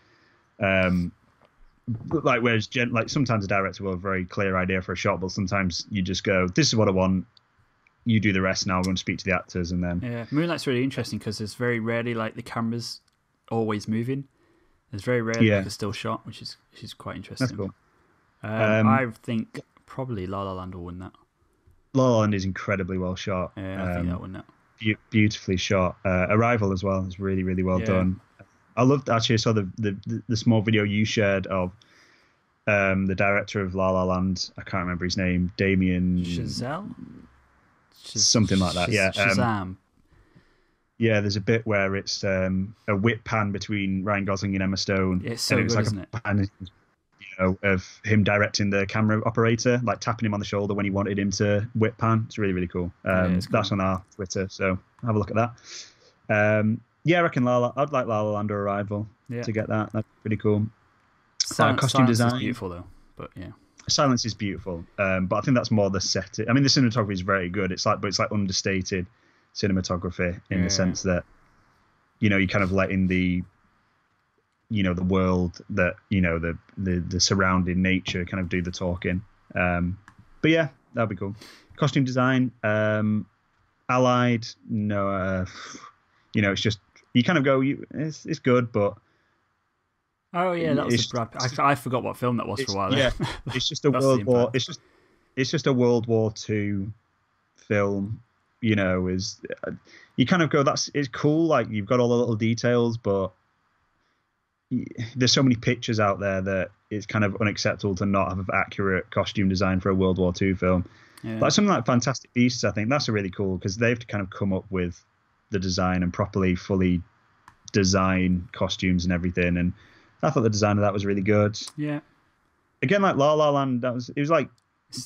Like, whereas like sometimes a director will have a very clear idea for a shot, but sometimes you just go, this is what I want, you do the rest now, I'm going to speak to the actors. And then Moonlight's really interesting because there's very rarely like the camera's always moving. There's very rarely like a still shot, which is quite interesting. That's cool. I think probably La La Land will win that. La La Land is incrededly well shot. Yeah, I think that will win that. Beautifully shot. Arrival as well is really, really well done. I loved, actually, I saw the small video you shared of the director of La La Land. I can't remember his name. Damien Chazelle? Something like that, yeah. Shazam. Yeah, there's a bit where it's a whip pan between Ryan Gosling and Emma Stone. Yeah, it's so good, isn't it? Pan, of him directing the camera operator, like tapping him on the shoulder when he wanted him to whip pan. It's really, really cool. Cool. That's on our Twitter, so have a look at that. I reckon I'd like La La Land or Arrival to get that. That's pretty cool. Costume design is beautiful though, but yeah. Silence is beautiful, but I think that's more the set. I mean, the cinematography is very good. It's like understated cinematography in the sense that, you know, you're kind of letting the world, that, you know, the surrounding nature kind of do the talking. But yeah, that'd be cool. Costume design, Allied, no, you know, it's just, you kind of go, it's good, but. Oh yeah, that was I forgot what film that was for a while. Yeah, it's just a World War. It's just a World War II film. You know, you kind of go, it's cool. Like, you've got all the little details, but there's so many pictures out there that it's kind of unacceptable to not have accurate costume design for a World War II film. Yeah. Like something like Fantastic Beasts, I think that's really cool because they've kind of come up with the design and fully design costumes and everything. And I thought the design of that was really good. Yeah. Again, like La La Land, it was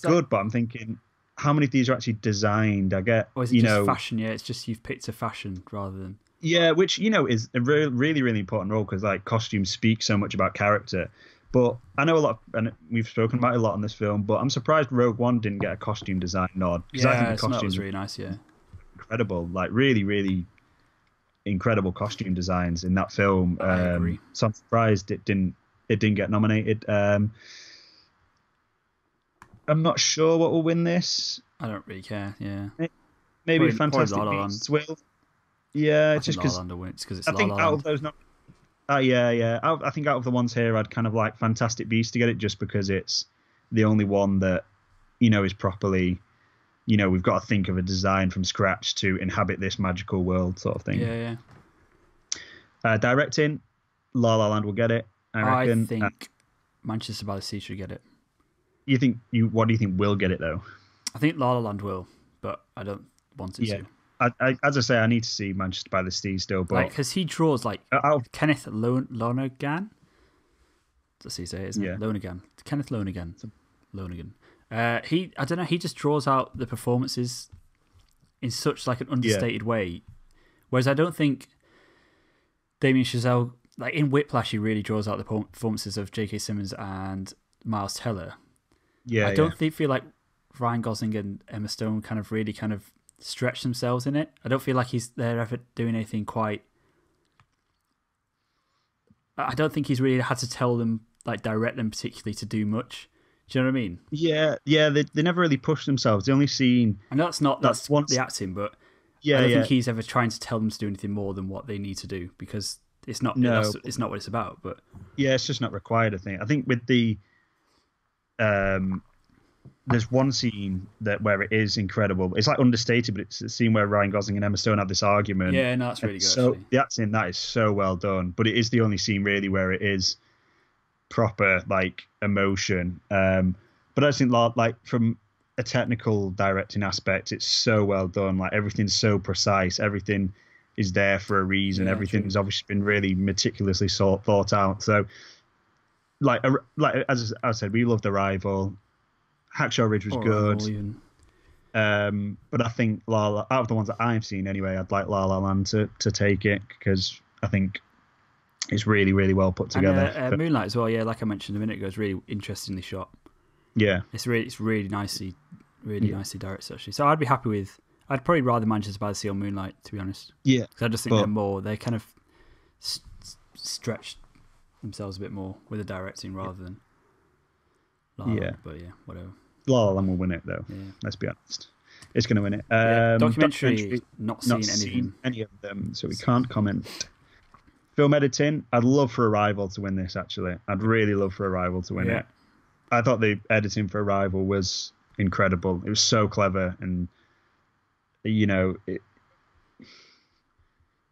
good, but I'm thinking, how many of these are actually designed? I get, or is it just fashion? Yeah, it's just you've picked a fashion rather than. Yeah, which, you know, is a really, really important role because, like, costumes speak so much about character. But I know a lot, and we've spoken about it a lot in this film, but I'm surprised Rogue One didn't get a costume design nod. Yeah, I think the costume was really nice, yeah. Incredible, like, really, really incredible costume designs in that film. I agree. So I'm surprised it didn't get nominated. I'm not sure what will win this. I don't really care. Yeah, maybe Fantastic Beasts will. Yeah, just because I think out of those, I think out of the ones here, I'd kind of like Fantastic Beasts to get it just because it's the only one that, you know, is properly we've got to think of a design from scratch to inhabit this magical world sort of thing. Yeah. Directing, La La Land will get it, I reckon. I think Manchester by the Sea should get it. What do you think will get it, though? I think La La Land will, but I don't want it to. As I say, I need to see Manchester by the Sea still, but because he draws Kenneth Lonergan. That's how you say it, isn't it? Lonergan. Kenneth Lonergan. Lonergan. I don't know. He just draws out the performances in such an understated way, whereas I don't think Damien Chazelle, in Whiplash, he really draws out the performances of J.K. Simmons and Miles Teller. Yeah, I don't feel like Ryan Gosling and Emma Stone really stretch themselves in it. I don't feel like they're ever doing anything quite. I don't think he's really had to tell them, direct them particularly to do much. Do you know what I mean? Yeah. They never really pushed themselves. The only scene. I know that's the acting, but I don't think he's ever trying to tell them to do anything more than what they need to do, because it's not. It's not what it's about. But yeah, it's just not required. I think with the. There's one scene where it is incredible. It's understated, but it's a scene where Ryan Gosling and Emma Stone have this argument. Yeah, no, that's really good. So the acting in that is so well done, but it is the only scene really where it is proper emotion. But I think from a technical directing aspect, it's so well done. Everything's so precise. Everything is there for a reason. Yeah, Everything's obviously been really meticulously thought out. So, as I said, we loved Arrival. Hacksaw Ridge was good. But I think out of the ones that I've seen anyway, I'd like La La Land to take it, because I think it's really, really well put together. And, Moonlight as well, like I mentioned a minute ago, is really interestingly shot. Yeah. It's really nicely directed, actually. So I'd probably rather Manchester by the Sea or Moonlight, to be honest. Yeah. Because I just think they kind of stretched themselves a bit more with the directing rather than La La Land, but whatever. La La Land will win it, though. Yeah. Let's be honest. It's going to win it. Documentary, not seen any of them, so we can't comment. Film editing, I'd love for Arrival to win this, actually. I'd really love for Arrival to win it. I thought the editing for Arrival was incredible. It was so clever, and,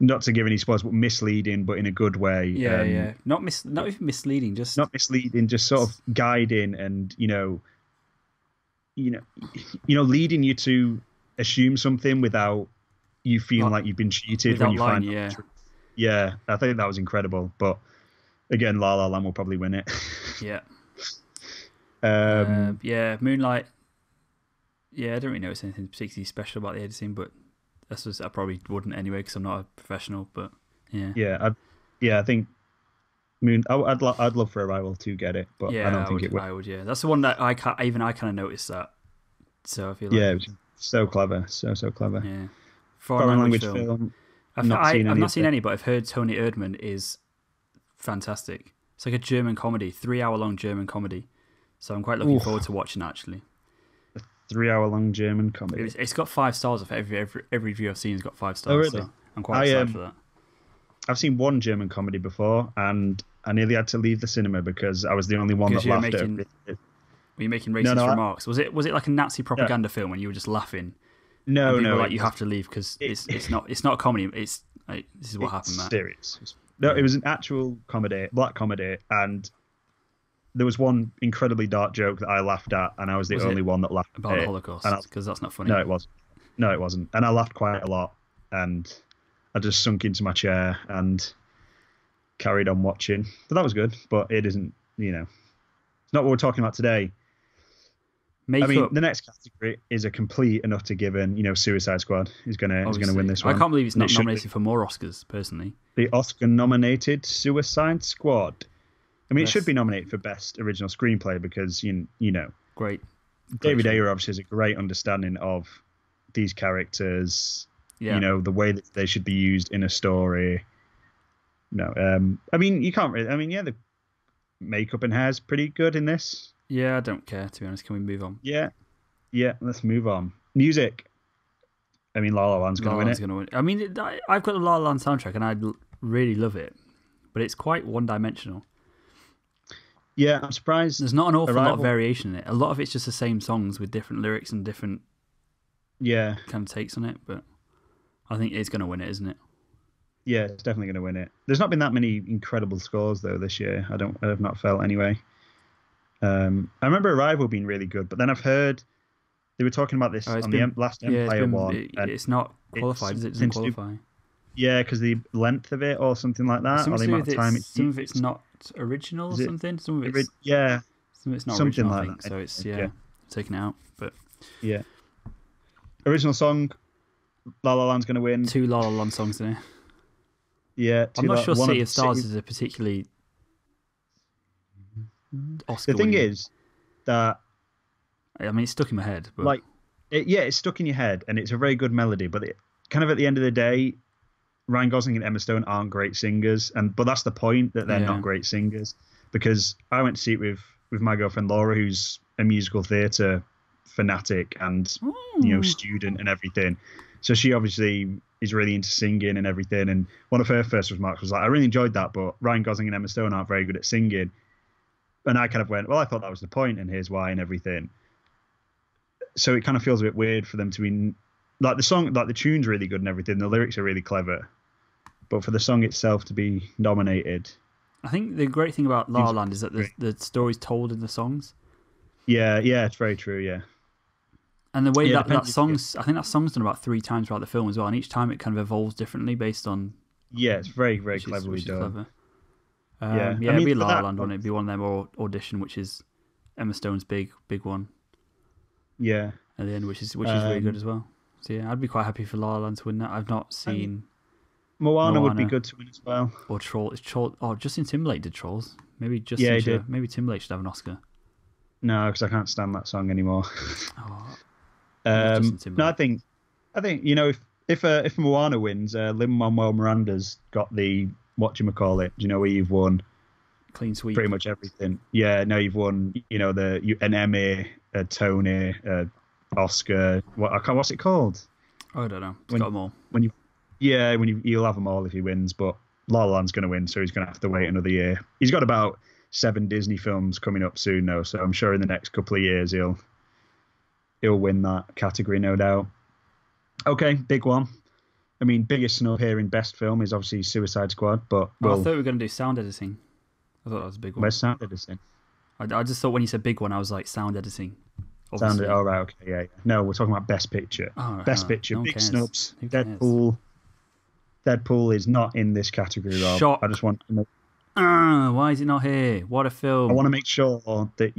not to give any spoilers, but misleading, but in a good way. Not even misleading, just... Not misleading, just sort of guiding and, leading you to assume something without you feeling like you've been cheated when you find out the truth. Yeah, I think that was incredible. But again, La La Land will probably win it. Yeah. Moonlight. Yeah, I don't really notice anything particularly special about the editing, but I probably wouldn't anyway, because I'm not a professional. But yeah, I think I'd love for Arrival to get it, but I don't think it will. I would. Yeah, that's the one that I kind of noticed that. So I feel like it was so clever, so clever. Yeah, foreign language film. I've not seen any, but I've heard Tony Erdmann is fantastic. It's like a German comedy, 3-hour long German comedy. So I'm quite looking forward to watching that, actually. A 3-hour long German comedy. It's got 5 stars. Every review I've seen has got 5 stars. Oh, really? So I'm quite excited for that. I've seen one German comedy before, and I nearly had to leave the cinema because I was the only one that laughed at it. Were you making racist remarks? Was it like a Nazi propaganda film and you were just laughing? No. You have to leave because it's not a comedy. It's this is what happened, Matt. Serious. No, it was an actual comedy, black comedy, and there was one incredibly dark joke that I laughed at, and I was the only one that laughed about the Holocaust, because that's not funny. No, it wasn't, and I laughed quite a lot, and I just sunk into my chair and carried on watching. But that was good. But it isn't, it's not what we're talking about today. The next category is a complete and utter given. Suicide Squad is going to win this one. I can't believe it's not nominated for more Oscars, personally. The Oscar-nominated Suicide Squad. It should be nominated for Best Original Screenplay because, Great. David Ayer obviously has a great understanding of these characters, the way that they should be used in a story. No, you can't really... the makeup and hair is pretty good in this. Yeah, I don't care, to be honest. Can we move on? Yeah, let's move on. Music. La La Land's going to win it. I've got the La La Land soundtrack and I really love it, but it's quite one-dimensional. Yeah, I'm surprised. There's not an awful lot of variation in it. A lot of it's just the same songs with different lyrics and different Yeah. kind of takes on it, but I think it's going to win it, isn't it? Yeah, it's definitely going to win it. There's not been that many incredible scores though this year. I have not felt anyway. I remember Arrival being really good, but then I've heard they were talking about this on the last Empire one. It's not qualified, is it? It doesn't qualify. Yeah, because the length of it or something like that, or the amount of time some of it's not original or something. Some of it's some of it's not something original. like I think that. so. It's Yeah. taken out, but yeah. Original song, La La Land's going to win. 2 La La Land songs in it. Yeah, I'm not sure City of Stars is a particularly Oscar. The thing is that I mean, it's stuck in my head, but like, it's stuck in your head, and it's a very good melody. But kind of at the end of the day, Ryan Gosling and Emma Stone aren't great singers, but that's the point, that they're not great singers. Because I went to see it with my girlfriend Laura, who's a musical theatre fanatic and student and everything. So she obviously is really into singing and everything. And one of her first remarks was like, I really enjoyed that, but Ryan Gosling and Emma Stone aren't very good at singing. And I kind of went, well, I thought that was the point, and here's why, and everything. So it kind of feels a bit weird for them to be like, the song, like the tune's really good and everything. The lyrics are really clever, but for the song itself to be nominated. I think the great thing about La La Land is that the story's told in the songs. Yeah, it's very true. Yeah. And the way that song's, I think that song's done about 3 times throughout the film as well, and each time it kind of evolves differently based on. Yeah, it's very, very cleverly done. Clever. Yeah, it'd be La La Land, wouldn't it? It'd be one of them, or Audition, which is Emma Stone's big one. Yeah. At the end, which is really good as well. So yeah, I'd be quite happy for La La Land to win that. I've not seen. Moana would be good to win as well. Or Trolls. Oh, Justin Timberlake did Trolls. Maybe he did. Maybe Timberlake should have an Oscar. No, because I can't stand that song anymore. Oh. No, I think if Moana wins, Lin-Manuel Miranda's got the whatchamacallit, where you've won clean sweep, pretty much everything. Yeah, no, you've won an Emmy, a Tony, Oscar. What's it called? Oh, I don't know. Got them all. You'll have them all if he wins, but La La Land's going to win, so he's going to have to wait another year. He's got about 7 Disney films coming up soon, though, so I'm sure in the next couple of years he'll win that category, no doubt. Okay, big one. I mean, biggest snub here in best film is obviously Suicide Squad, but I thought we were going to do sound editing. I thought that was a big one. Where's sound editing? I just thought when you said big one, I was like sound editing. Sound, all right, okay, yeah. No, we're talking about best picture. Best picture, big snubs. Deadpool is not in this category, Rob. Shock. I just want to make... why is it not here? What a film. I want to make sure that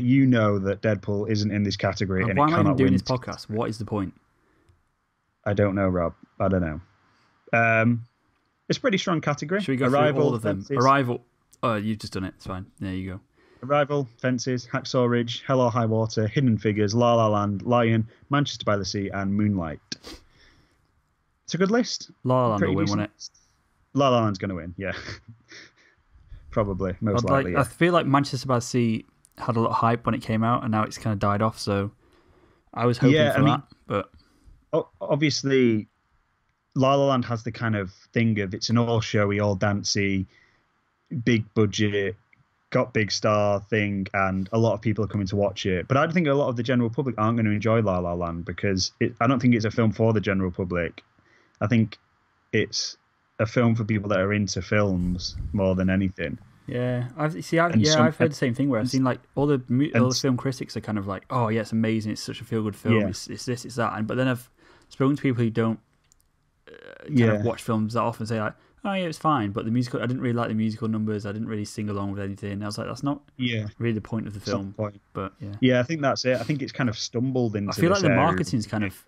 you know that Deadpool isn't in this category. And why am I even doing this podcast? What is the point? I don't know, Rob. I don't know. It's a pretty strong category. Should we go through all of them? Fences. Arrival. Oh, you've just done it. It's fine. There you go. Arrival, Fences, Hacksaw Ridge, Hell or High Water, Hidden Figures, La La Land, Lion, Manchester by the Sea, and Moonlight. It's a good list. La La Land will win, won't it? La La Land's going to win, yeah. Probably, most likely. Yeah. I feel like Manchester by the Sea had a lot of hype when it came out, and now it's kind of died off, so I was hoping for that. But obviously, La La Land has the kind of thing of it's an all showy, all dancey, big budget, got big star thing, and a lot of people are coming to watch it. But I think a lot of the general public aren't going to enjoy La La Land because I don't think it's a film for the general public. I think it's a film for people that are into films more than anything. Yeah, I've heard the same thing where I've seen like all the film critics are kind of like, oh yeah, it's amazing, it's such a feel good film, it's this, it's that, but then I've spoken to people who don't kind of watch films that often, say like, oh yeah, it's fine, but the musical, I didn't really like the musical numbers, I didn't really sing along with anything. I was like, that's not really the point of the film. But I think that's it. I think it's kind of stumbled into. I feel like the marketing's kind of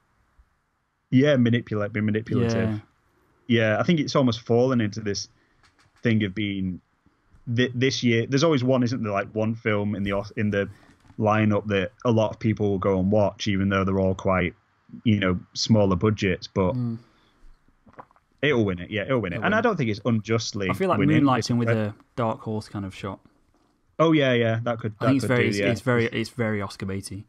manipulative. Yeah, I think it's almost fallen into this thing of being this year. There's always one, isn't there? Like one film in the lineup that a lot of people will go and watch, even though they're all quite, smaller budgets. But it'll win it. Yeah, it'll win it. And I don't think it's unjustly. I feel like Moonlight's in with a dark horse kind of shot. Oh yeah, that could. I think it's very Oscar baity.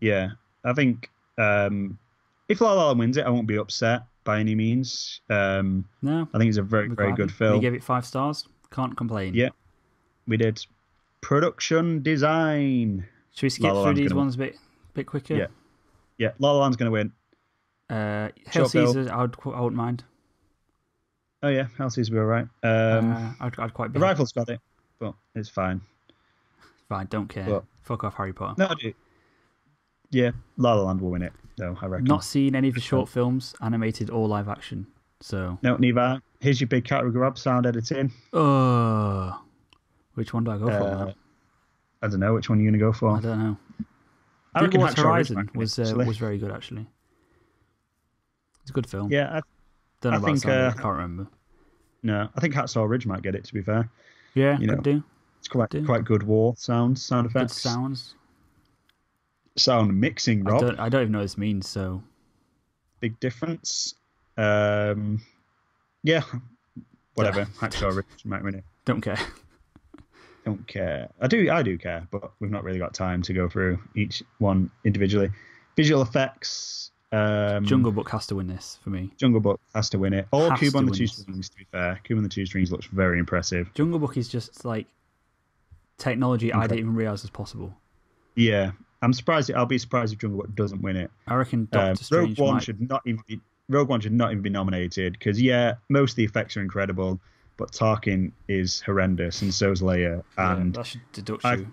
Yeah, I think if La La Land wins it, I won't be upset by any means. No, I think it's a very good film. We gave it 5 stars. Can't complain. Yeah, we did. Production design. Should we skip through these ones a bit quicker? Yeah. La La Land's going to win. Hail Short Bill. Caesar, I wouldn't mind. Oh yeah, Hail Caesar would be all right. I'd quite be. The Rifle's got it, but it's fine. Fine, don't care. But- Fuck off, Harry Potter. No, I do. Yeah, La La Land will win it, though, I reckon. Not seen any of the short films, animated or live action. So. No, neither. Here's your big category grab, sound editing. Which one do I go for? Now? I don't know which one you're going to go for. I don't know. I reckon Deepwater Hacksaw Ridge Horizon might win, was very good, actually. It's a good film. Yeah, Don't know I about think, sound, I can't remember. no, I think Hacksaw Ridge might get it, to be fair. Yeah, you know, could do. It's quite good war sound Good effects. sounds. Sound mixing, Rob. I don't even know what this means, so. Big difference. Yeah, whatever. Hacksaw Ridge might win it. Don't care. Don't care. I do care, but we've not really got time to go through each one individually. Visual effects. Jungle Book has to win this for me. Jungle Book has to win it. Or Has Cube to on the win Two this. Strings, to be fair. Cube on the Two Strings looks very impressive. Jungle Book is just like technology I didn't even realize was possible. Yeah. I'll be surprised if Jungle Book doesn't win it. I reckon Doctor Strange Rogue One might. should not even be nominated because most of the effects are incredible, but Tarkin is horrendous and so's Leia. And that should deduct you.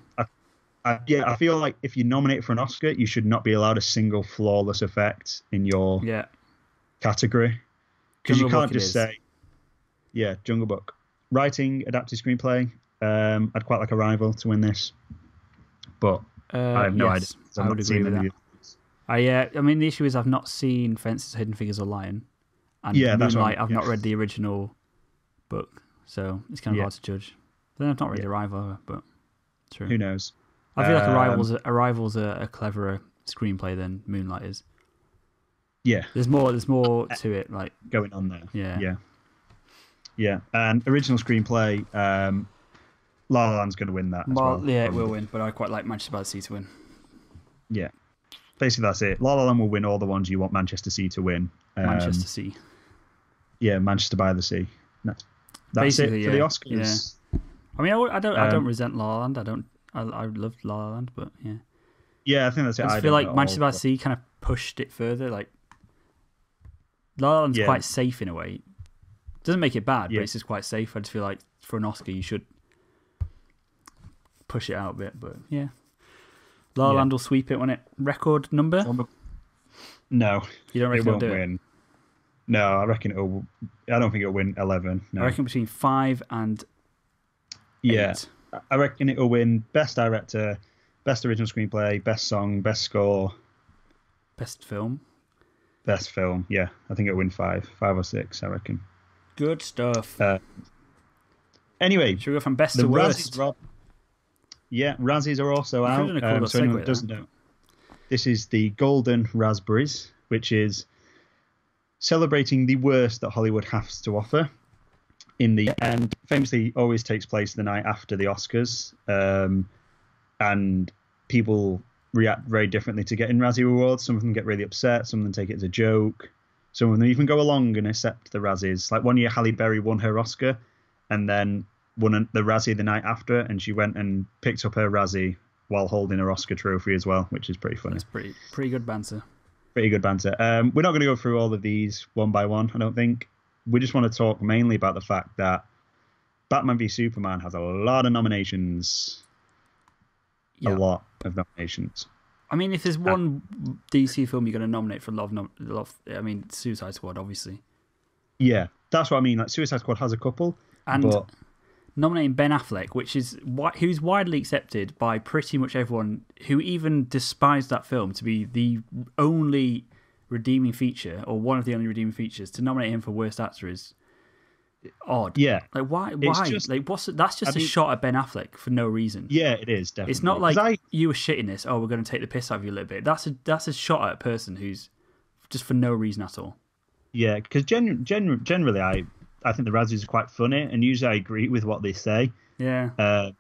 I feel like if you nominate for an Oscar, you should not be allowed a single flawless effect in your category. Because you can't just say, Jungle Book. Writing, adapted screenplay. I'd quite like Arrival to win this, but I have no idea. I would agree with that. I mean, the issue is I've not seen Fences, Hidden Figures, or Lion, and Moonlight. I've not read the original book, so it's kind of hard to judge. But then I've not read Arrival, either, but true. Who knows? I feel like Arrival's a cleverer screenplay than Moonlight is. Yeah, there's more to it, like going on there. Yeah. And original screenplay, La La Land's going to win that. Yeah, it will win, but I quite like Manchester by the Sea to win. Yeah, basically that's it. La La Land will win all the ones you want Manchester Sea to win. Manchester Sea. Yeah, Manchester by the Sea. That's basically it for the Oscars. Yeah. I mean, I don't resent La La Land. I loved La La Land, but yeah. Yeah, I think that's it. I feel like Manchester by the Sea kind of pushed it further. Like La La Land's quite safe in a way. Doesn't make it bad, but it's just quite safe. I just feel like for an Oscar, you should push it out a bit. But yeah, La La Land will sweep it when it record number. No, you don't reckon it won't it'll do win. No, I reckon it'll. I don't think it'll win 11. No. I reckon between 5 and 8. Yeah, I reckon it'll win Best Director, Best Original Screenplay, Best Song, Best Score, Best Film. Best Film. Yeah, I think it'll win 5 or 6. I reckon. Good stuff. Anyway, should we go from best to worst? Razzies, Rob. Yeah, Razzies are also out. So anyone that doesn't know, this is the Golden Raspberries, which is celebrating the worst that Hollywood has to offer. In the end, famously always takes place the night after the Oscars, and people react very differently to getting Razzie awards. Some of them get really upset, some of them take it as a joke, some of them even go along and accept the Razzies. Like one year, Halle Berry won her Oscar, and then won the Razzie the night after, and she went and picked up her Razzie while holding her Oscar trophy as well, which is pretty funny. It's pretty good banter. Pretty good banter. We're not going to go through all of these one by one, I don't think. We just want to talk mainly about the fact that Batman v Superman has a lot of nominations. A lot of nominations. I mean, if there's one DC film you're going to nominate for a lot of, I mean, Suicide Squad, obviously. Yeah, that's what I mean. Like Suicide Squad has a couple, but nominating Ben Affleck, who's widely accepted by pretty much everyone who even despised that film to be the only redeeming feature, or one of the only redeeming features, to nominate him for worst actor is odd. Yeah. Like why? That's just a shot at Ben Affleck for no reason. Yeah, it is, definitely. It's not like you were shitting this, we're going to take the piss out of you a little bit. That's a shot at a person who's just for no reason at all. Yeah, because generally I think the Razzies are quite funny, and usually I agree with what they say. Yeah.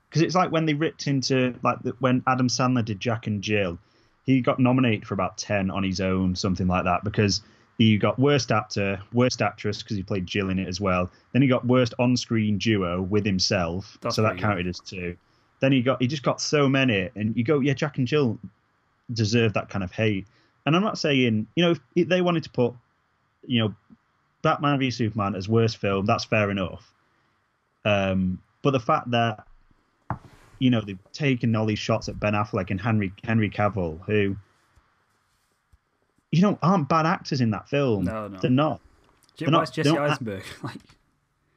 Because it's like when they ripped into, when Adam Sandler did Jack and Jill, he got nominated for about 10 on his own, something like that, because he got worst actor, worst actress, because he played Jill in it as well. Then he got worst on-screen duo with himself, so that counted as 2. Then he just got so many, and you go, yeah, Jack and Jill deserve that kind of hate. And I'm not saying, if they wanted to put, Batman v Superman as worst film, that's fair enough. But the fact that, they've taken all these shots at Ben Affleck and Henry Cavill, who, aren't bad actors in that film. No. They're not. Jesse Eisenberg.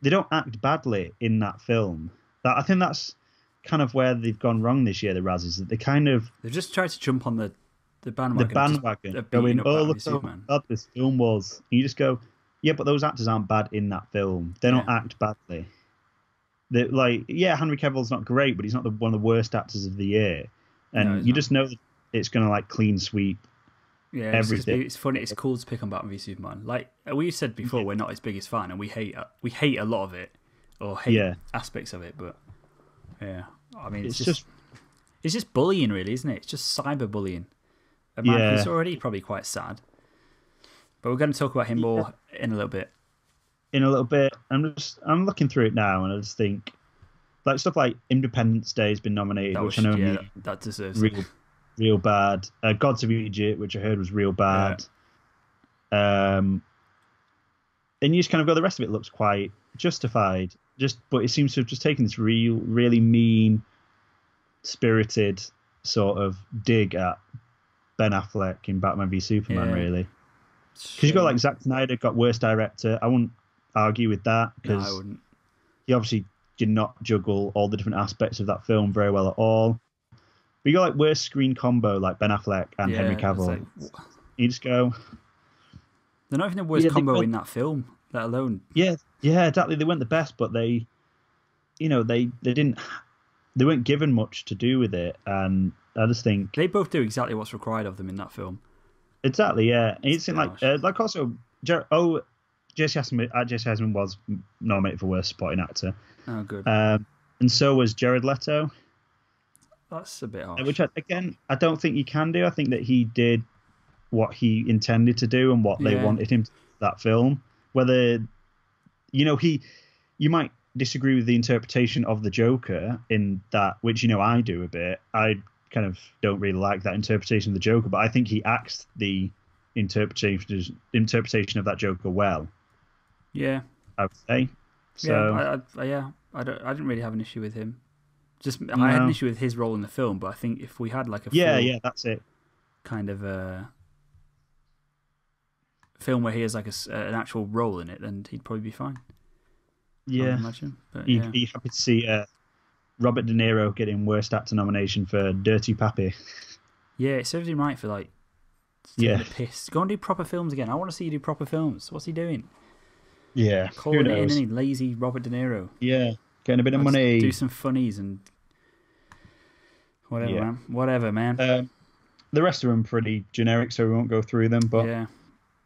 They don't act badly in that film. I think that's kind of where they've gone wrong this year, the Razzies. That they've just tried to jump on the bandwagon. The bandwagon. Going, look how bad this film was. And you just go, yeah, but those actors aren't bad in that film. They don't act badly. Henry Cavill's not great, but he's not one of the worst actors of the year. And you just know that it's going to clean sweep. Yeah, everything. It's funny. It's cool to pick on Batman v Superman. Like we said before, we're not his biggest fan, and we hate a lot of it, or hate aspects of it. But yeah, I mean, it's just bullying, really, isn't it? It's just cyberbullying. A man who's already probably quite sad. But we're going to talk about him more in a little bit. I'm looking through it now, and I just think, stuff like Independence Day has been nominated, which I know that deserves it. Real bad. Gods of Egypt, which I heard was real bad. Yeah. And you just kind of go, the rest of it looks quite justified. But it seems to have just taken this really mean spirited sort of dig at Ben Affleck in Batman v Superman, really. Because you got Zack Snyder got worst director. I wouldn't argue with that, because I wouldn't. He obviously did not juggle all the different aspects of that film very well at all. But you got worst screen combo like Ben Affleck and Henry Cavill. You just go. They're not even the worst combo in that film, let alone. Yeah, exactly. They weren't the best, but they didn't. They weren't given much to do with it, and I just think they both do exactly what's required of them in that film. Exactly, yeah. And it's also Jesse Eisenberg was nominated for worst supporting actor. Oh, good. And so was Jared Leto. That's a bit harsh. Which, I don't think you can do. I think that he did what he intended to do and what they wanted him to do for that film. Whether, you might disagree with the interpretation of the Joker in that, which, I do a bit. I kind of don't really like that interpretation of the Joker, but I think he acts the interpretation of that Joker well. Yeah. I would say. So, I didn't really have an issue with him. I had an issue with his role in the film, but I think if we had a full, that's it, kind of a film where he has an actual role in it, then he'd probably be fine. Yeah, I would imagine. But, Are you happy to see Robert De Niro getting worst actor nomination for Dirty Pappy? Yeah, it serves him right for taking the piss. Go and do proper films again. I want to see you do proper films. What's he doing? Yeah, calling it in, any lazy Robert De Niro. Yeah, getting a bit of money. Do some funnies and whatever, man. Whatever, man. The rest of them are pretty generic, so we won't go through them. But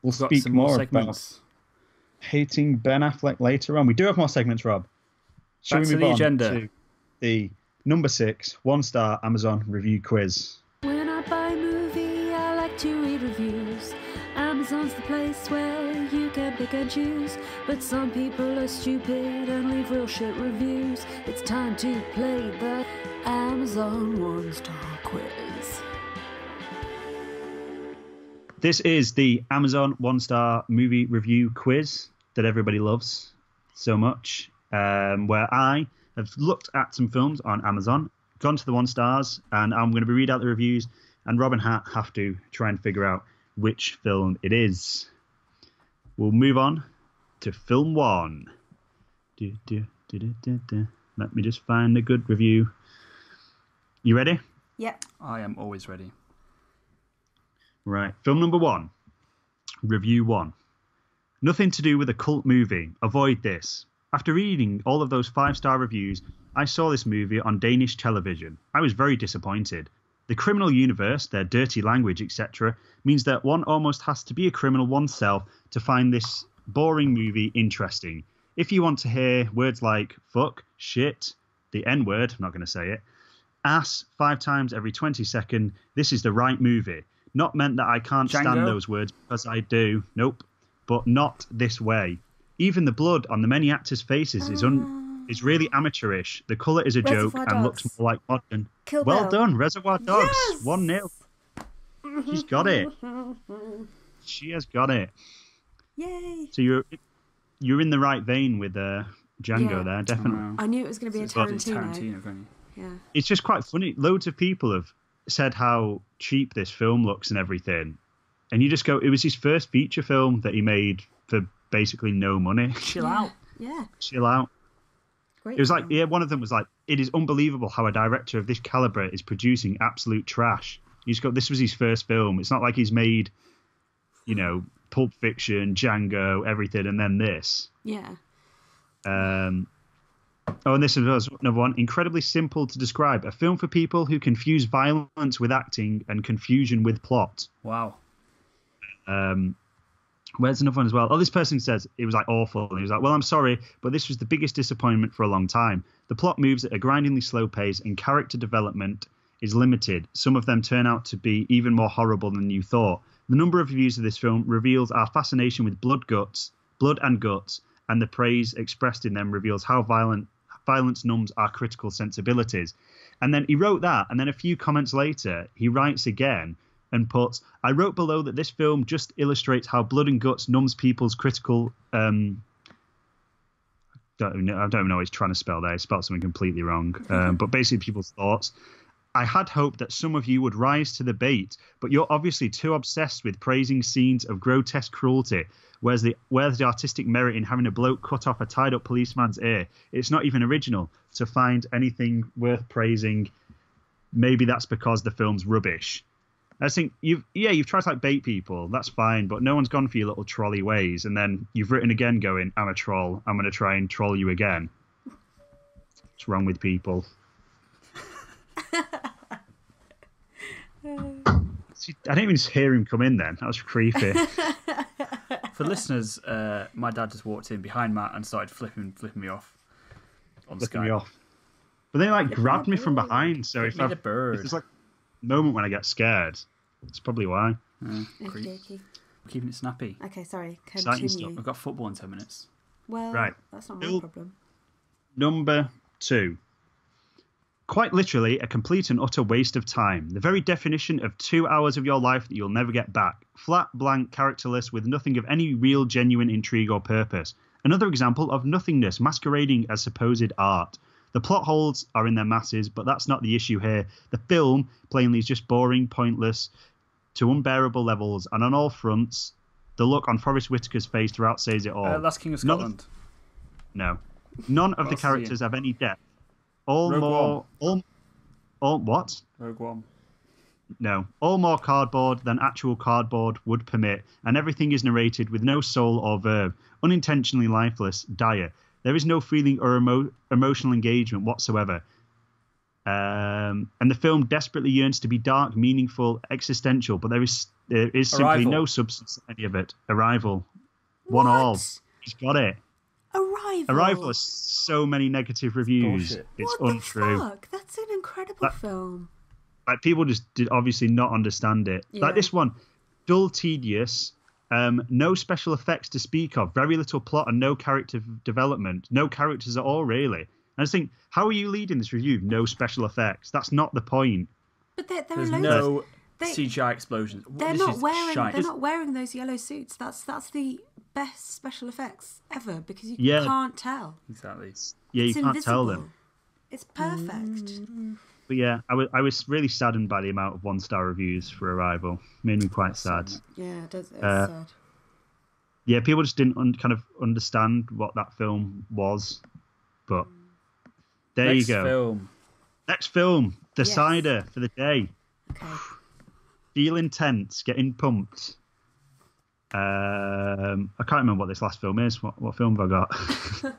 we'll speak more about hating Ben Affleck later on. We do have more segments, Rob. Shall we move on to the number 6 1-star Amazon review quiz? When I buy a movie, I like to read reviews. Amazon's the place where you can pick and choose. But some people are stupid and leave real shit reviews. It's time to play the Amazon 1-star quiz. This is the Amazon 1-star movie review quiz that everybody loves so much, where I have looked at some films on Amazon, gone to the 1 stars, and I'm going to read out the reviews, and Rob and Hat have to try and figure out which film it is. We'll move on to film 1. Let me just find a good review. You ready? Yep. I am always ready. Right. Film number 1. Review 1. Nothing to do with a cult movie. Avoid this. After reading all of those 5-star reviews, I saw this movie on Danish television. I was very disappointed. The criminal universe, their dirty language, etc., means that one almost has to be a criminal oneself to find this boring movie interesting. If you want to hear words like fuck, shit, the N-word, I'm not going to say it, ass 5 times every 20 seconds, this is the right movie. Not meant that I can't stand those words, because I do. Nope. But not this way. Even the blood on the many actors' faces is really amateurish. The colour is a joke and looks more like modern. Kill well Bill. done, Reservoir Dogs. Yes! 1-0. She's got it. She has got it. Yay! So you're in the right vein with Django there, definitely. I knew it was going to be a Tarantino. Yeah. It's just quite funny. Loads of people have said how cheap this film looks and everything. And you just go, it was his first feature film that he made for basically no money. Chill out. Yeah. Chill out. Great It was film. like, one of them was like, it is unbelievable how a director of this caliber is producing absolute trash. You just go, this was his first film. It's not like he's made, Pulp Fiction, Django, everything, and then this. Yeah. And this is another one. Incredibly simple to describe. A film for people who confuse violence with acting and confusion with plot. Wow. Where's another one as well? Oh, this person says it was like awful. And he was like, well, I'm sorry, but this was the biggest disappointment for a long time. The plot moves at a grindingly slow pace and character development is limited. Some of them turn out to be even more horrible than you thought. The number of reviews of this film reveals our fascination with blood and guts, and the praise expressed in them reveals how violence numbs our critical sensibilities. And then he wrote that, and then a few comments later, he writes again and puts, I wrote below that this film just illustrates how blood and guts numbs people's critical... I don't even know what he's trying to spell there. He spelled something completely wrong. But basically people's thoughts. I had hoped that some of you would rise to the bait, but you're obviously too obsessed with praising scenes of grotesque cruelty. Where's the artistic merit in having a bloke cut off a tied-up policeman's ear? It's not even original to find anything worth praising. Maybe that's because the film's rubbish. I think you've tried to bait people. That's fine, but no one's gone for your little trolley ways. And then you've written again going, I'm a troll. I'm going to try and troll you again. What's wrong with people? I didn't even hear him come in then. That was creepy. For listeners, my dad just walked in behind Matt and started flipping me off on Flipping Skype. me off. But they grabbed me from behind. So if there's a moment when I get scared, it's probably why. Okay. Keeping it snappy. Okay, sorry. Exciting stuff. Continue. I've got football in 10 minutes. Well, Right. that's not my problem. Number 2. Quite literally, a complete and utter waste of time. The very definition of 2 hours of your life that you'll never get back. Flat, blank, characterless, with nothing of any real, genuine intrigue or purpose. Another example of nothingness masquerading as supposed art. The plot holes are in their masses, but that's not the issue here. The film, plainly, is just boring, pointless, to unbearable levels, and on all fronts, the look on Forrest Whitaker's face throughout says it all. Last King of Scotland. No. None of the characters have any depth. All what? Rogue One. No. All more cardboard than actual cardboard would permit, and everything is narrated with no soul or verb, unintentionally lifeless, dire. There is no feeling or emotional engagement whatsoever. And the film desperately yearns to be dark, meaningful, existential, but there is simply Arrival. no substance to any of it. Arrival. One all. He's got it. Arrival has so many negative reviews. Bullshit. It's What untrue. the fuck? That's an incredible film. People just did obviously not understand it. Yeah. Like this one, dull, tedious, no special effects to speak of, very little plot and no character development, no characters at all, really. And I just think, how are you leading this review? No special effects. That's not the point. But there There's are no loads. CGI explosions. They're This not is wearing. shite. They're not wearing those yellow suits. That's the best special effects ever because you Yeah. can't tell. Exactly. Yeah, you It's can't tell invisible. them. It's perfect. But yeah, I was really saddened by the amount of 1-star reviews for Arrival. Made me quite sad. Yeah, it does. It's Uh, sad. Yeah, people just didn't kind of understand what that film was. But there Next you go. film. Next film, Yes. Decider for the day. Okay. Feeling tense, getting pumped. I can't remember what this last film is. What film have I got?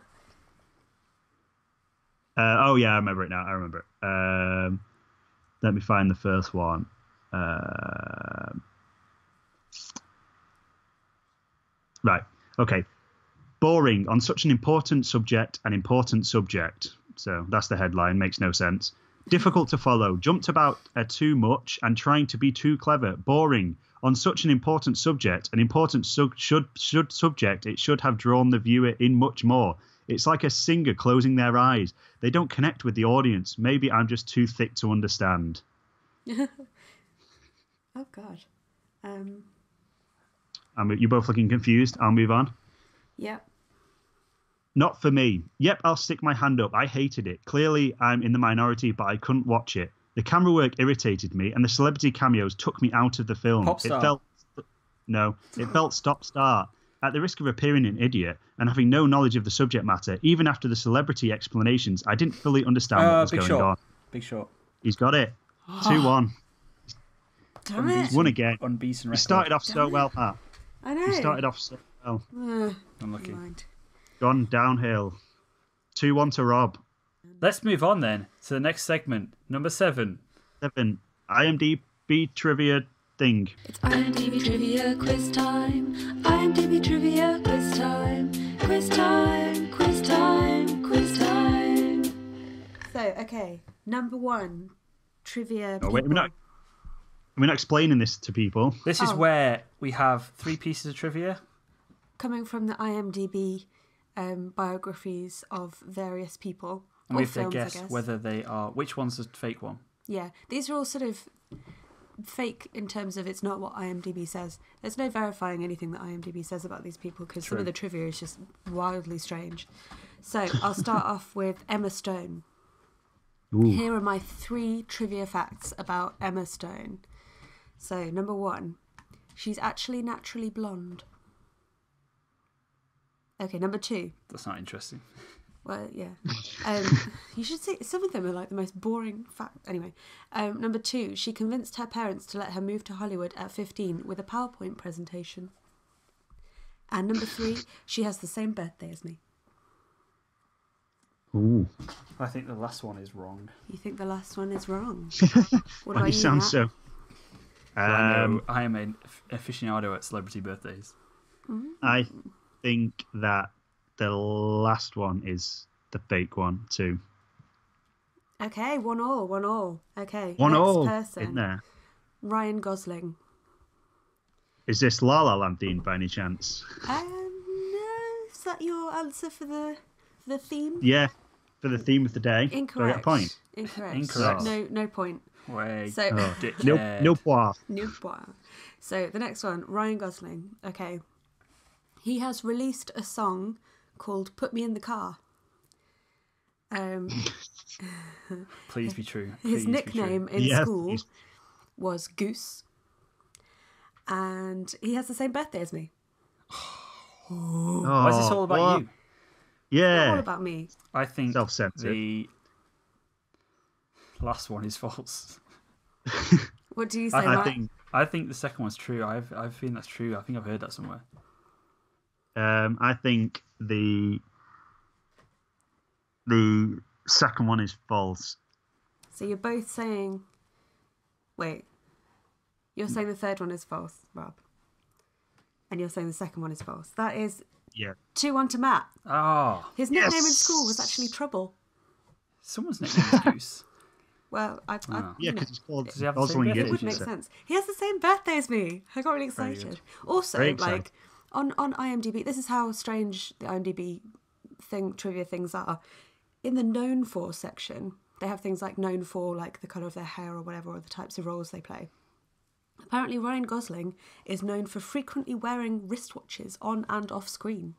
Oh yeah, I remember it now. I remember it. Let me find the first one. Right. Okay. Boring on such an important subject. So that's the headline. Makes no sense. Difficult to follow. Jumped about too much and trying to be too clever. Boring on such an important subject. An important subject. It should have drawn the viewer in much more. It's like a singer closing their eyes. They don't connect with the audience. Maybe I'm just too thick to understand. Oh God. You're both looking confused. I'll move on. Yeah. Not for me. Yep, I'll stick my hand up. I hated it. Clearly, I'm in the minority, but I couldn't watch it. The camera work irritated me, and the celebrity cameos took me out of the film. Popstar. It felt stop-start. At the risk of appearing an idiot and having no knowledge of the subject matter, even after the celebrity explanations, I didn't fully understand what was going on. Big Short. He's got it. 2-1. Damn it. He's won again. Unbeaten record. He started off so well, Pat. I know. He started off so well. Unlucky. Never mind. Gone downhill. 2-1 to Rob. Let's move on then to the next segment, number 7. 7. IMDb trivia thing. It's IMDb trivia quiz time. IMDb trivia quiz time. Quiz time. Quiz time. Quiz time. So, okay, number 1, trivia. Oh, wait, we're not explaining this to people. This is where we have 3 pieces of trivia. Coming from the IMDb biographies of various people. And or we have to films, I guess whether they are... Which one's the fake one? Yeah, these are all sort of fake in terms of it's not what IMDb says. There's no verifying anything that IMDb says about these people because some of the trivia is just wildly strange. So I'll start off with Emma Stone. Ooh. Here are my 3 trivia facts about Emma Stone. So, number 1, she's actually naturally blonde. Okay, number 2. That's not interesting. Well, yeah. You should see, some of them are like the most boring fact. Anyway, number 2, she convinced her parents to let her move to Hollywood at 15 with a PowerPoint presentation. And number 3, she has the same birthday as me. Ooh. I think the last one is wrong. You think the last one is wrong? What Why do you sound Matt? so... I know I am an aficionado at celebrity birthdays. I think that the last one is the fake one too. Okay, 1-1. Okay, 1-1 next person. in there. Ryan Gosling. Is this La La Land themed by any chance? No, is that your answer for the theme? Yeah, for the theme of the day. Incorrect. Do I get a point? Incorrect. No point. Wait. So No point. no point. So the next one, Ryan Gosling. Okay, he has released a song called "Put Me in the Car." Please be true. His Please nickname be true. in Yes, school please. was Goose, and he has the same birthday as me. Why is this all about what? you? Yeah. All about me. I think Self-centered. the last one is false. What do you say, Matt? I think the second one's true. I've feeling that's true. I think I've heard that somewhere. I think the second one is false. So you're both saying... Wait. You're saying the third one is false, Rob. And you're saying the second one is false. That is Yeah. 2-1 to Matt. Oh, His nickname in school was actually Trouble. someone's nickname is Goose. Well, Yeah, because it's called Does he have the same Gosling. birthday? it would make sense. He has the same birthday as me. I got really Very excited. good. Also, Very excited. like on IMDb, this is how strange the IMDb trivia things are. In the known for section, they have things like known for like the colour of their hair or whatever, or the types of roles they play. Apparently, Ryan Gosling is known for frequently wearing wristwatches on and off screen.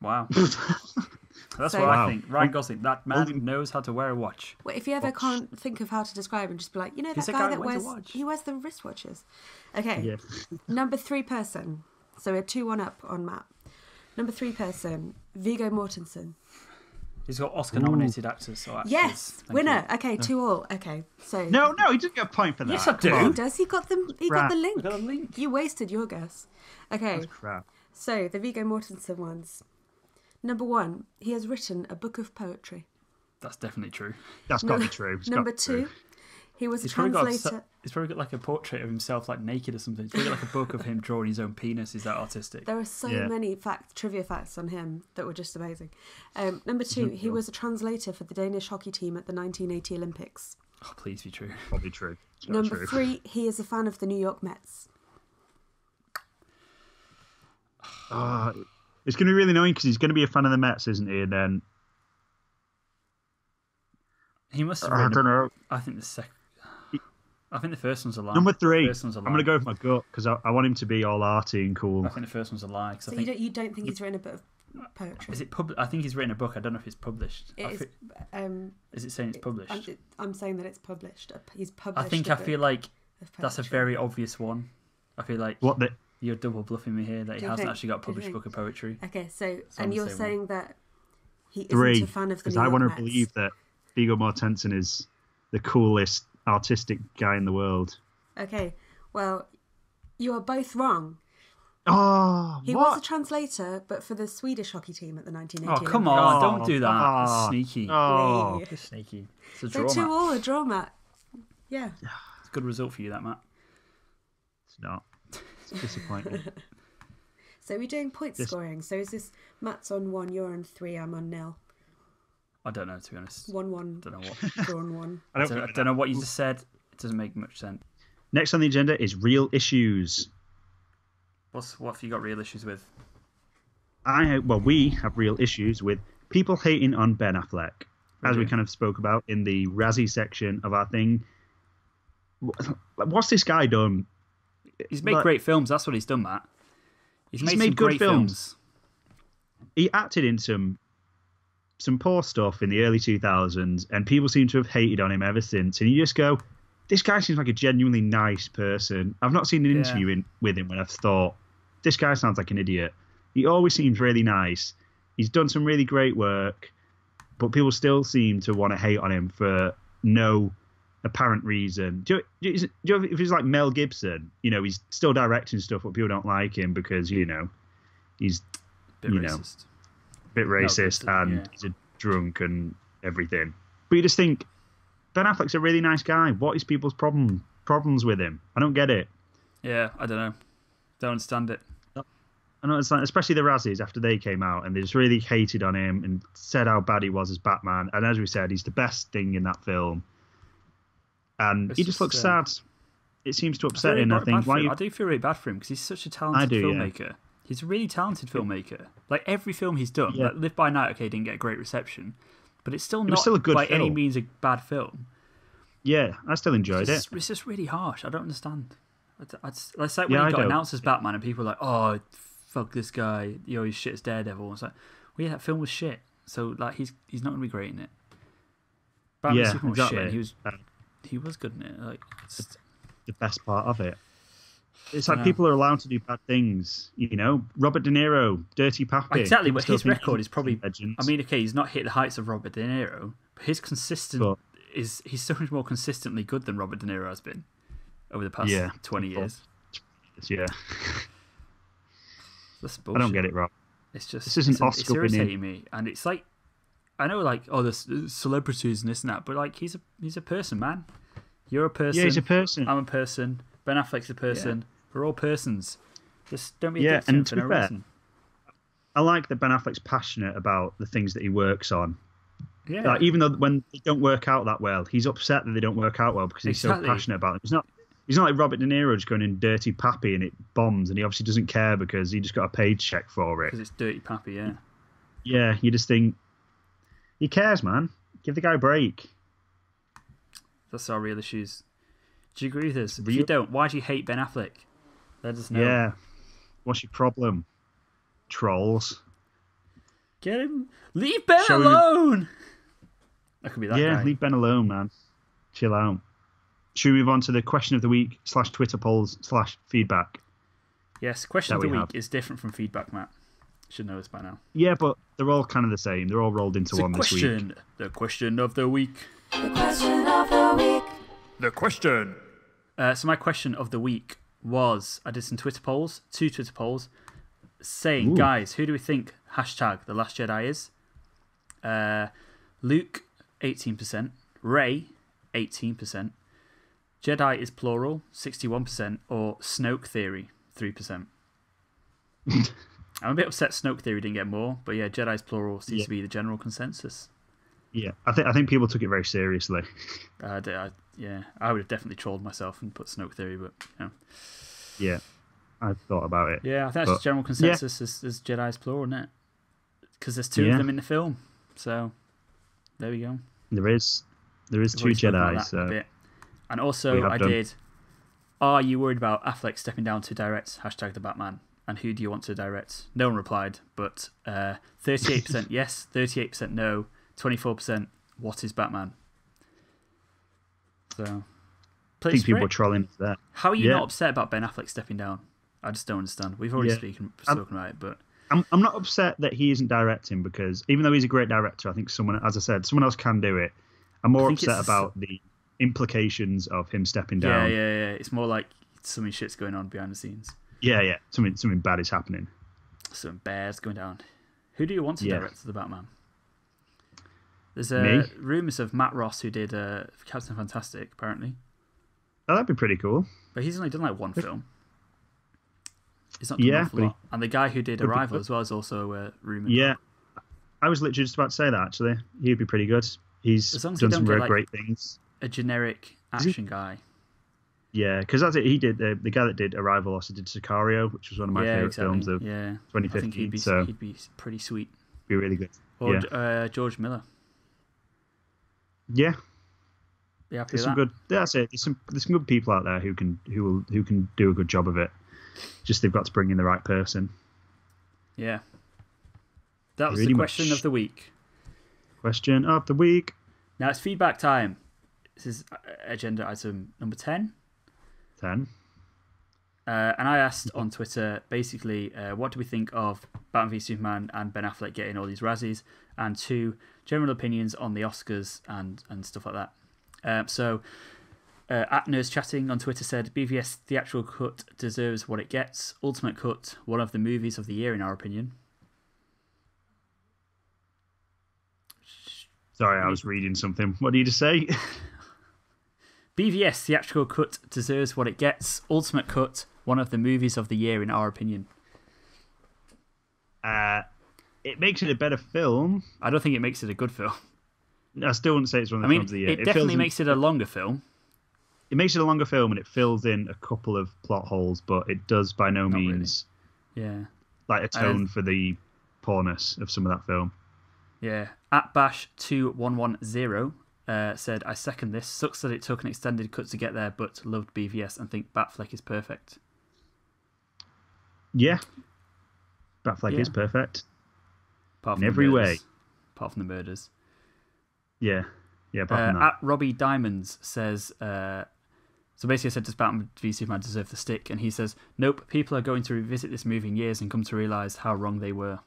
Wow. That's So- what Wow. I think. Ryan Gosling, that man knows how to wear a watch. Well, if you ever can't think of how to describe him, just be like, you know, He's that a guy guy that who wears wears a watch. he wears the wristwatches. Okay. Yeah. Number 3 person. So we're 2-1 up on Matt. Number 3 person, Viggo Mortensen. He's got Oscar-nominated actors. So actors. Yes, Thank winner. you. Okay, 2-2. Okay, so No, he didn't get a point for that. Yes, I do. Come on. does he got them? He got Crap. the link. We got a link. You wasted your guess. Okay, That's crap. so the Viggo Mortensen ones. Number 1, he has written a book of poetry. That's definitely true. That's got to be true. It's Number gotta be true. 2, he was a He's probably, translator. he's probably got like a portrait of himself like naked or something. He's probably got like a book of him drawing his own penis. Is that artistic? There are so Yeah. many trivia facts on him that were just amazing. Number 2, he was a translator for the Danish hockey team at the 1980 Olympics. Oh, please be true. Probably true. It's gotta be Number true. 3, he is a fan of the New York Mets. It's going to be really annoying because he's going to be a fan of the Mets, isn't he? And then He must have I written. don't know. I think the second. I think the first one's a lie. Number 3. First one's a lie. I'm going to go with my gut because I want him to be all arty and cool. I think the first one's a lie. So you don't think he's written a bit of poetry? Is it I think he's written a book. I don't know if it's published. Is it saying it's published? I'm saying that it's published. He's published. I feel like that's a very obvious one. I feel like you're double bluffing me here that he hasn't actually got a published book of poetry. Okay, so and you're saying that he isn't 3, a fan of the because New I York want to Mets. believe that Viggo Mortensen is the coolest artistic guy in the world. Okay, well, you are both wrong. Oh, He was a translator, but for the Swedish hockey team at the 1980 Oh, come Olympics. on, don't do that. That's sneaky. Oh, It's sneaky. It's a So draw, 2-all, Matt. a draw, Matt. Yeah. It's a good result for you, that, Matt. it's not. It's disappointing. So we're doing point scoring. So is this Matt's on 1, you're on 3, I'm on 0. I don't know, to be honest. 1-1. Don't know what. Drawn 1. I don't know what you just said. It doesn't make much sense. Next on the agenda is real issues. What have you got real issues with? We have real issues with people hating on Ben Affleck, as we kind of spoke about in the Razzie section of our thing. What's this guy done? He's made great films. That's what he's done, Matt. He's made some good great films. He acted in some poor stuff in the early 2000s, and people seem to have hated on him ever since. And you just go, this guy seems like a genuinely nice person. I've not seen an interview with him when I've thought, this guy sounds like an idiot. He always seems really nice. He's done some really great work, but people still seem to want to hate on him for no apparent reason. Do you know if he's like Mel Gibson? He's still directing stuff, but people don't like him because, he's Bit racist. Bit racist and he's a drunk and everything. But you just think, Ben Affleck's a really nice guy. What is people's problems with him? I don't get it. Yeah, I don't know. Don't understand it. I know, it's like, especially the Razzies after they came out, and they just really hated on him and said how bad he was as Batman. And as we said, he's the best thing in that film. And he just looks sad. It seems to upset him. I think. I do feel really bad for him because he's such a talented filmmaker. Yeah. He's a really talented filmmaker. Like every film he's done, like Live by Night, didn't get a great reception, but it's still not a good by film. any means a bad film. Yeah, I still enjoyed it. It's just really harsh. I don't understand. It's like when he got announced as Batman and people were like, oh, fuck this guy, he's shit as Daredevil. It's like, well, yeah, that film was shit. So like, he's not going to be great in it. Batman Superman was shit. And he was good in it. Like, it's the best part of it. It's like people are allowed to do bad things. Robert De Niro, Dirty Pappy. Exactly, but his record is probably. Legends. I mean, okay, he's not hit the heights of Robert De Niro, but he's so much more consistently good than Robert De Niro has been over the past 20 years. Yeah. That's bullshit. I don't get it, Rob. It's just this isn't Oscar it's irritating me, and it's like, I know, like, there's celebrities and this and that, but like, he's a person, man. You're a person. Yeah, he's a person. I'm a person. Ben Affleck's a person. Yeah. We're all persons. Just don't be a dick to him for no reason. I like that Ben Affleck's passionate about the things that he works on. Yeah. Like, even though when they don't work out that well, he's upset that they don't work out well because he's so passionate about them. He's not like Robert De Niro just going in Dirty Pappy and it bombs, and he obviously doesn't care because he just got a paycheck for it. Because it's Dirty Pappy, yeah. Yeah, you just think, he cares, man. Give the guy a break. That's our real issues. Do you agree with us? If you don't, why do you hate Ben Affleck? Let us know. Yeah. What's your problem? Trolls. Get him. Leave Ben alone! That could be that guy. Yeah, leave Ben alone, man. Chill out. Should we move on to the question of the week / Twitter polls / feedback? Yes, question of the week is different from feedback, Matt. You should know this by now. Yeah, but they're all kind of the same. They're all rolled into one this week. The question of the week. The question of the week. The question. So my question of the week was, I did some Twitter polls, 2 Twitter polls, saying, guys, who do we think # The Last Jedi is? Luke, 18%. Ray, 18%. Jedi is plural, 61%. Or Snoke Theory, 3%. I'm a bit upset Snoke Theory didn't get more, but yeah, Jedi's plural seems to be the general consensus. Yeah, I think people took it very seriously. I would have definitely trolled myself and put Snoke Theory, but yeah, I've thought about it. Yeah, I think that's the general consensus is Jedi's plural, isn't it? Because there's 2 of them in the film, so there we go. There is 2 Jedi. So. And also, I did. Are you worried about Affleck stepping down to direct #The Batman? And who do you want to direct? No one replied, but 38% yes, 38% no, 24% what is Batman? So, I think people are trolling us there. How are you not upset about Ben Affleck stepping down? I just don't understand. We've already spoken about it, but I'm not upset that he isn't directing, because even though he's a great director, I think someone else can do it. I'm more upset about the implications of him stepping down. Yeah. It's more like something shit's going on behind the scenes. Yeah. Something bad is happening. Something bad's going down. Who do you want to direct the Batman? There's rumours of Matt Ross, who did Captain Fantastic, apparently. Oh, that'd be pretty cool. But he's only done like one film. He's not done an awful lot. And the guy who did Arrival as well is also rumoured. Yeah. I was literally just about to say that, actually. He'd be pretty good. He's done some very great things. A generic action guy. Yeah, because that's it. He did the guy that did Arrival also did Sicario, which was one of my favourite films of 2015. I think he'd be pretty sweet. Be really good. Or George Miller. Yeah. There's some good. That's it. There's some good people out there who can do a good job of it. Just they've got to bring in the right person. Yeah. That was the question of the week. Question of the week. Now it's feedback time. This is agenda item number 10. 10. And I asked on Twitter, basically, what do we think of Batman v Superman and Ben Affleck getting all these Razzies? And 2, general opinions on the Oscars and stuff like that. At Nurse Chatting on Twitter said, BVS theatrical cut deserves what it gets. Ultimate Cut, one of the movies of the year, in our opinion. Sorry, I was reading something. What did you just say? BVS theatrical cut deserves what it gets. Ultimate Cut, one of the movies of the year, in our opinion. It makes it a better film. I don't think it makes it a good film. I still wouldn't say it's one of the films of the year. It definitely makes it a longer film. It makes it a longer film, and it fills in a couple of plot holes, but it does by no means atone for the poorness of some of that film. Yeah. At Bash2110 said, I second this. Sucks that it took an extended cut to get there, but loved BVS and think Batfleck is perfect. Yeah. Batfleck is perfect. Apart from in every way. Apart from the murders. Yeah. Yeah, apart from that. At Robbie Diamonds says, so basically I said, does Batman v Superman deserve the stick? And he says, nope, people are going to revisit this movie in years and come to realise how wrong they were.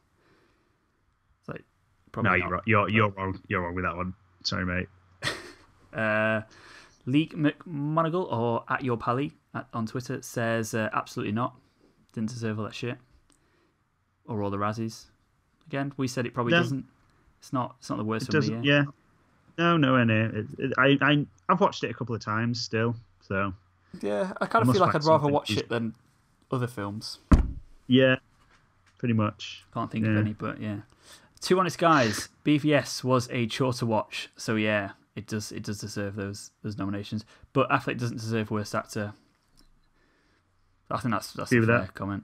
It's like, probably no, you're wrong. You're wrong with that one. Sorry, mate. Leek McMonagle, or at your pally on Twitter, says absolutely not. Didn't deserve all that shit. Or all the Razzies. Again, we said it probably doesn't. It's not the worst film of the year. Yeah. No. I've watched it a couple of times still, so. Yeah, I kind of feel like I'd rather watch it than other films. Yeah, pretty much. Can't think of any, but yeah. Two Honest Guys, BVS was a chore to watch, so yeah, it does deserve those nominations. But Affleck doesn't deserve Worst Actor. I think that's a fair comment.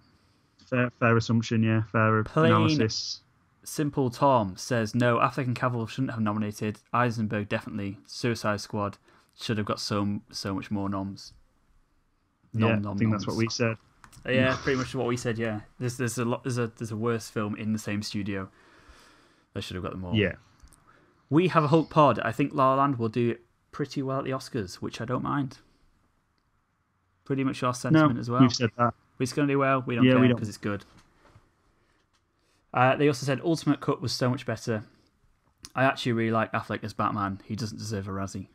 Fair assumption, yeah. Fair analysis. Simple Tom says, no, Affleck and Cavill shouldn't have nominated. Eisenberg definitely. Suicide Squad should have got so much more noms. I think that's what we said. Yeah, pretty much what we said. Yeah, there's a worse film in the same studio. They should have got them all. Yeah. We have a Hulk pod. I think La La Land will do pretty well at the Oscars, which I don't mind. Pretty much our sentiment as well. We've said that. It's going to do well. We don't care because it's good. They also said Ultimate Cut was so much better. I actually really like Affleck as Batman. He doesn't deserve a Razzie.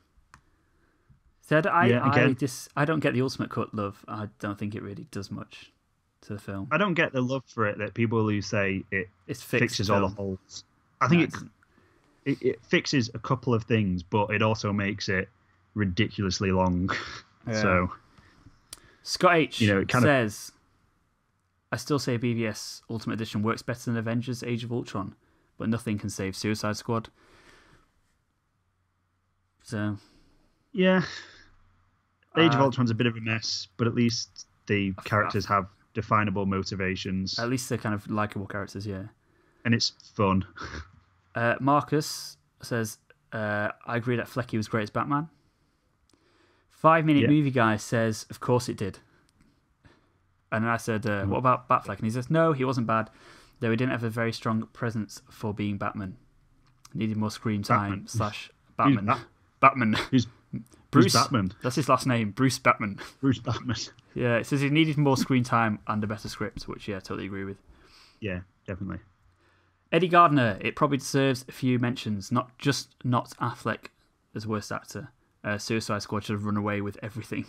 Said I don't get the Ultimate Cut love. I don't think it really does much to the film. I don't get the love for it that people who say it fixes all the holes. I think it fixes a couple of things, but it also makes it ridiculously long. Yeah. So Scott H says, I still say BVS Ultimate Edition works better than Avengers Age of Ultron, but nothing can save Suicide Squad. So yeah, Age of Ultron's a bit of a mess, but at least the characters have definable motivations. At least they're kind of likeable characters, yeah. And it's fun. Marcus says, I agree that Flecky was great as Batman. 5-minute movie guy says, of course it did. And I said, what about Batfleck? And he says, no, he wasn't bad, though he didn't have a very strong presence for being Batman. Needed more screen time / Batman. Batman. Who's Bruce Batman? That's his last name, Bruce Batman. Bruce Batman. Yeah, it says he needed more screen time and a better script, which, yeah, I totally agree with. Yeah, definitely. Eddie Gardner, it probably deserves a few mentions, not Affleck as worst actor. Suicide Squad should have run away with everything,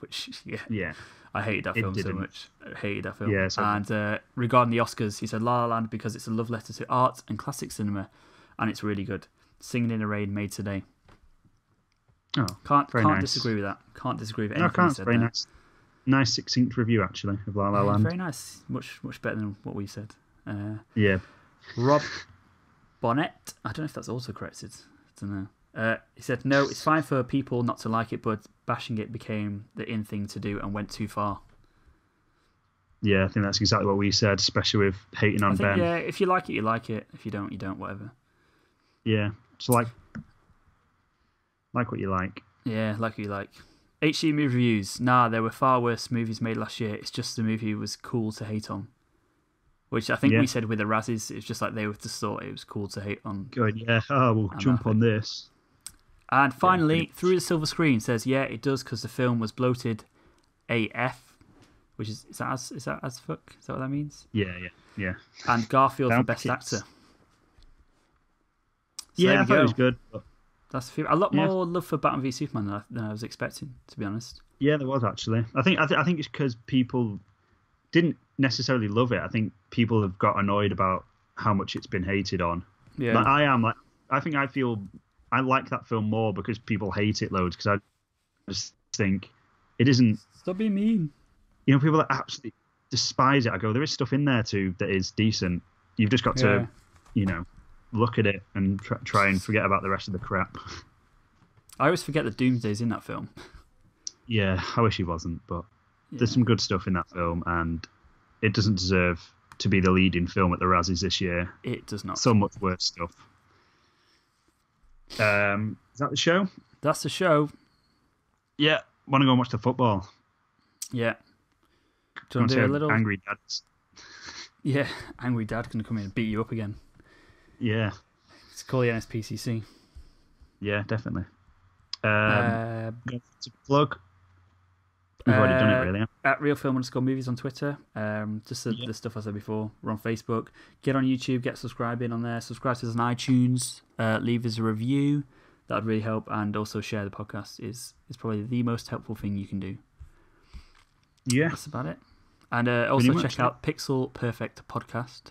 which, yeah. I hated that film so much. I hated that film. Yeah, and regarding the Oscars, he said La La Land because it's a love letter to art and classic cinema, and it's really good. Singing in the Rain, made today. Oh, can't nice. disagree with that. Can't disagree with No, anything he can't. said Very there. nice. Nice succinct review, actually, of La La Land. Very nice. Much better than what we said. Yeah. Rob Bonnet. I don't know if that's also corrected. I don't know. He said, no, it's fine for people not to like it, but bashing it became the in thing to do and went too far. Yeah, I think that's exactly what we said, especially with hating on Ben. Yeah, if you like it, you like it. If you don't, you don't, whatever. Yeah, it's like what you like. Yeah, like what you like. HG movie reviews. Nah, there were far worse movies made last year. It's just the movie was cool to hate on. Which I think we said with the Razzies, it's just like they just thought it was cool to hate on. Good, yeah. Oh, we'll jump on this. And finally, Through the Silver Screen says, yeah, it does because the film was bloated AF, which is that as fuck? Is that what that means? Yeah. And Garfield for Down Best tickets. Actor. So Yeah, I thought it was good. But... That's a lot more love for Batman v Superman than I was expecting, to be honest. Yeah, there was actually. I think it's because people didn't necessarily love it. I think people have got annoyed about how much it's been hated on. Yeah, I feel I like that film more because people hate it loads. Because I just think it isn't. Stop being mean. You know, people that absolutely despise it. I go, there is stuff in there too that is decent. You've just got to, look at it and try and forget about the rest of the crap. I always forget that Doomsday's in that film. Yeah, I wish he wasn't, but there's some good stuff in that film, and it doesn't deserve to be the leading film at the Razzies this year. It does not. So much worse stuff. Is that the show? That's the show. Yeah. Want to go and watch the football? Yeah. Do you want to do a little... Angry dads? Yeah, angry dad can come in and beat you up again. Yeah. It's called the NSPCC. Yeah, definitely. To plug. We've already done it, really. At RealFilm_movies on Twitter. Just the stuff I said before. We're on Facebook. Get on YouTube. Get subscribing on there. Subscribe to us on iTunes. Leave us a review. That would really help. And also share the podcast is probably the most helpful thing you can do. Yeah. That's about it. And also check out Pixel Perfect Podcast.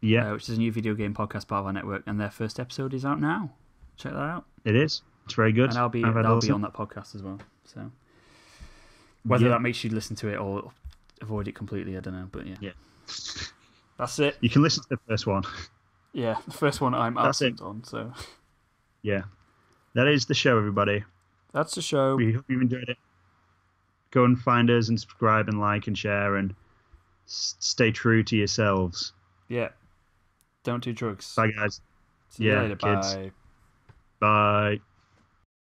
Yeah. Which is a new video game podcast part of our network. And their first episode is out now. Check that out. It is. It's very good. And I'll be on that podcast as well. So whether that makes you listen to it or avoid it completely, I don't know. But yeah. That's it. You can listen to the first one. Yeah, the first one I'm absent on. So yeah. That is the show, everybody. That's the show. We hope you've enjoyed it. Go and find us and subscribe and like and share and stay true to yourselves. Yeah. Don't do drugs. Bye, guys. See you later. Kids. Bye. Bye.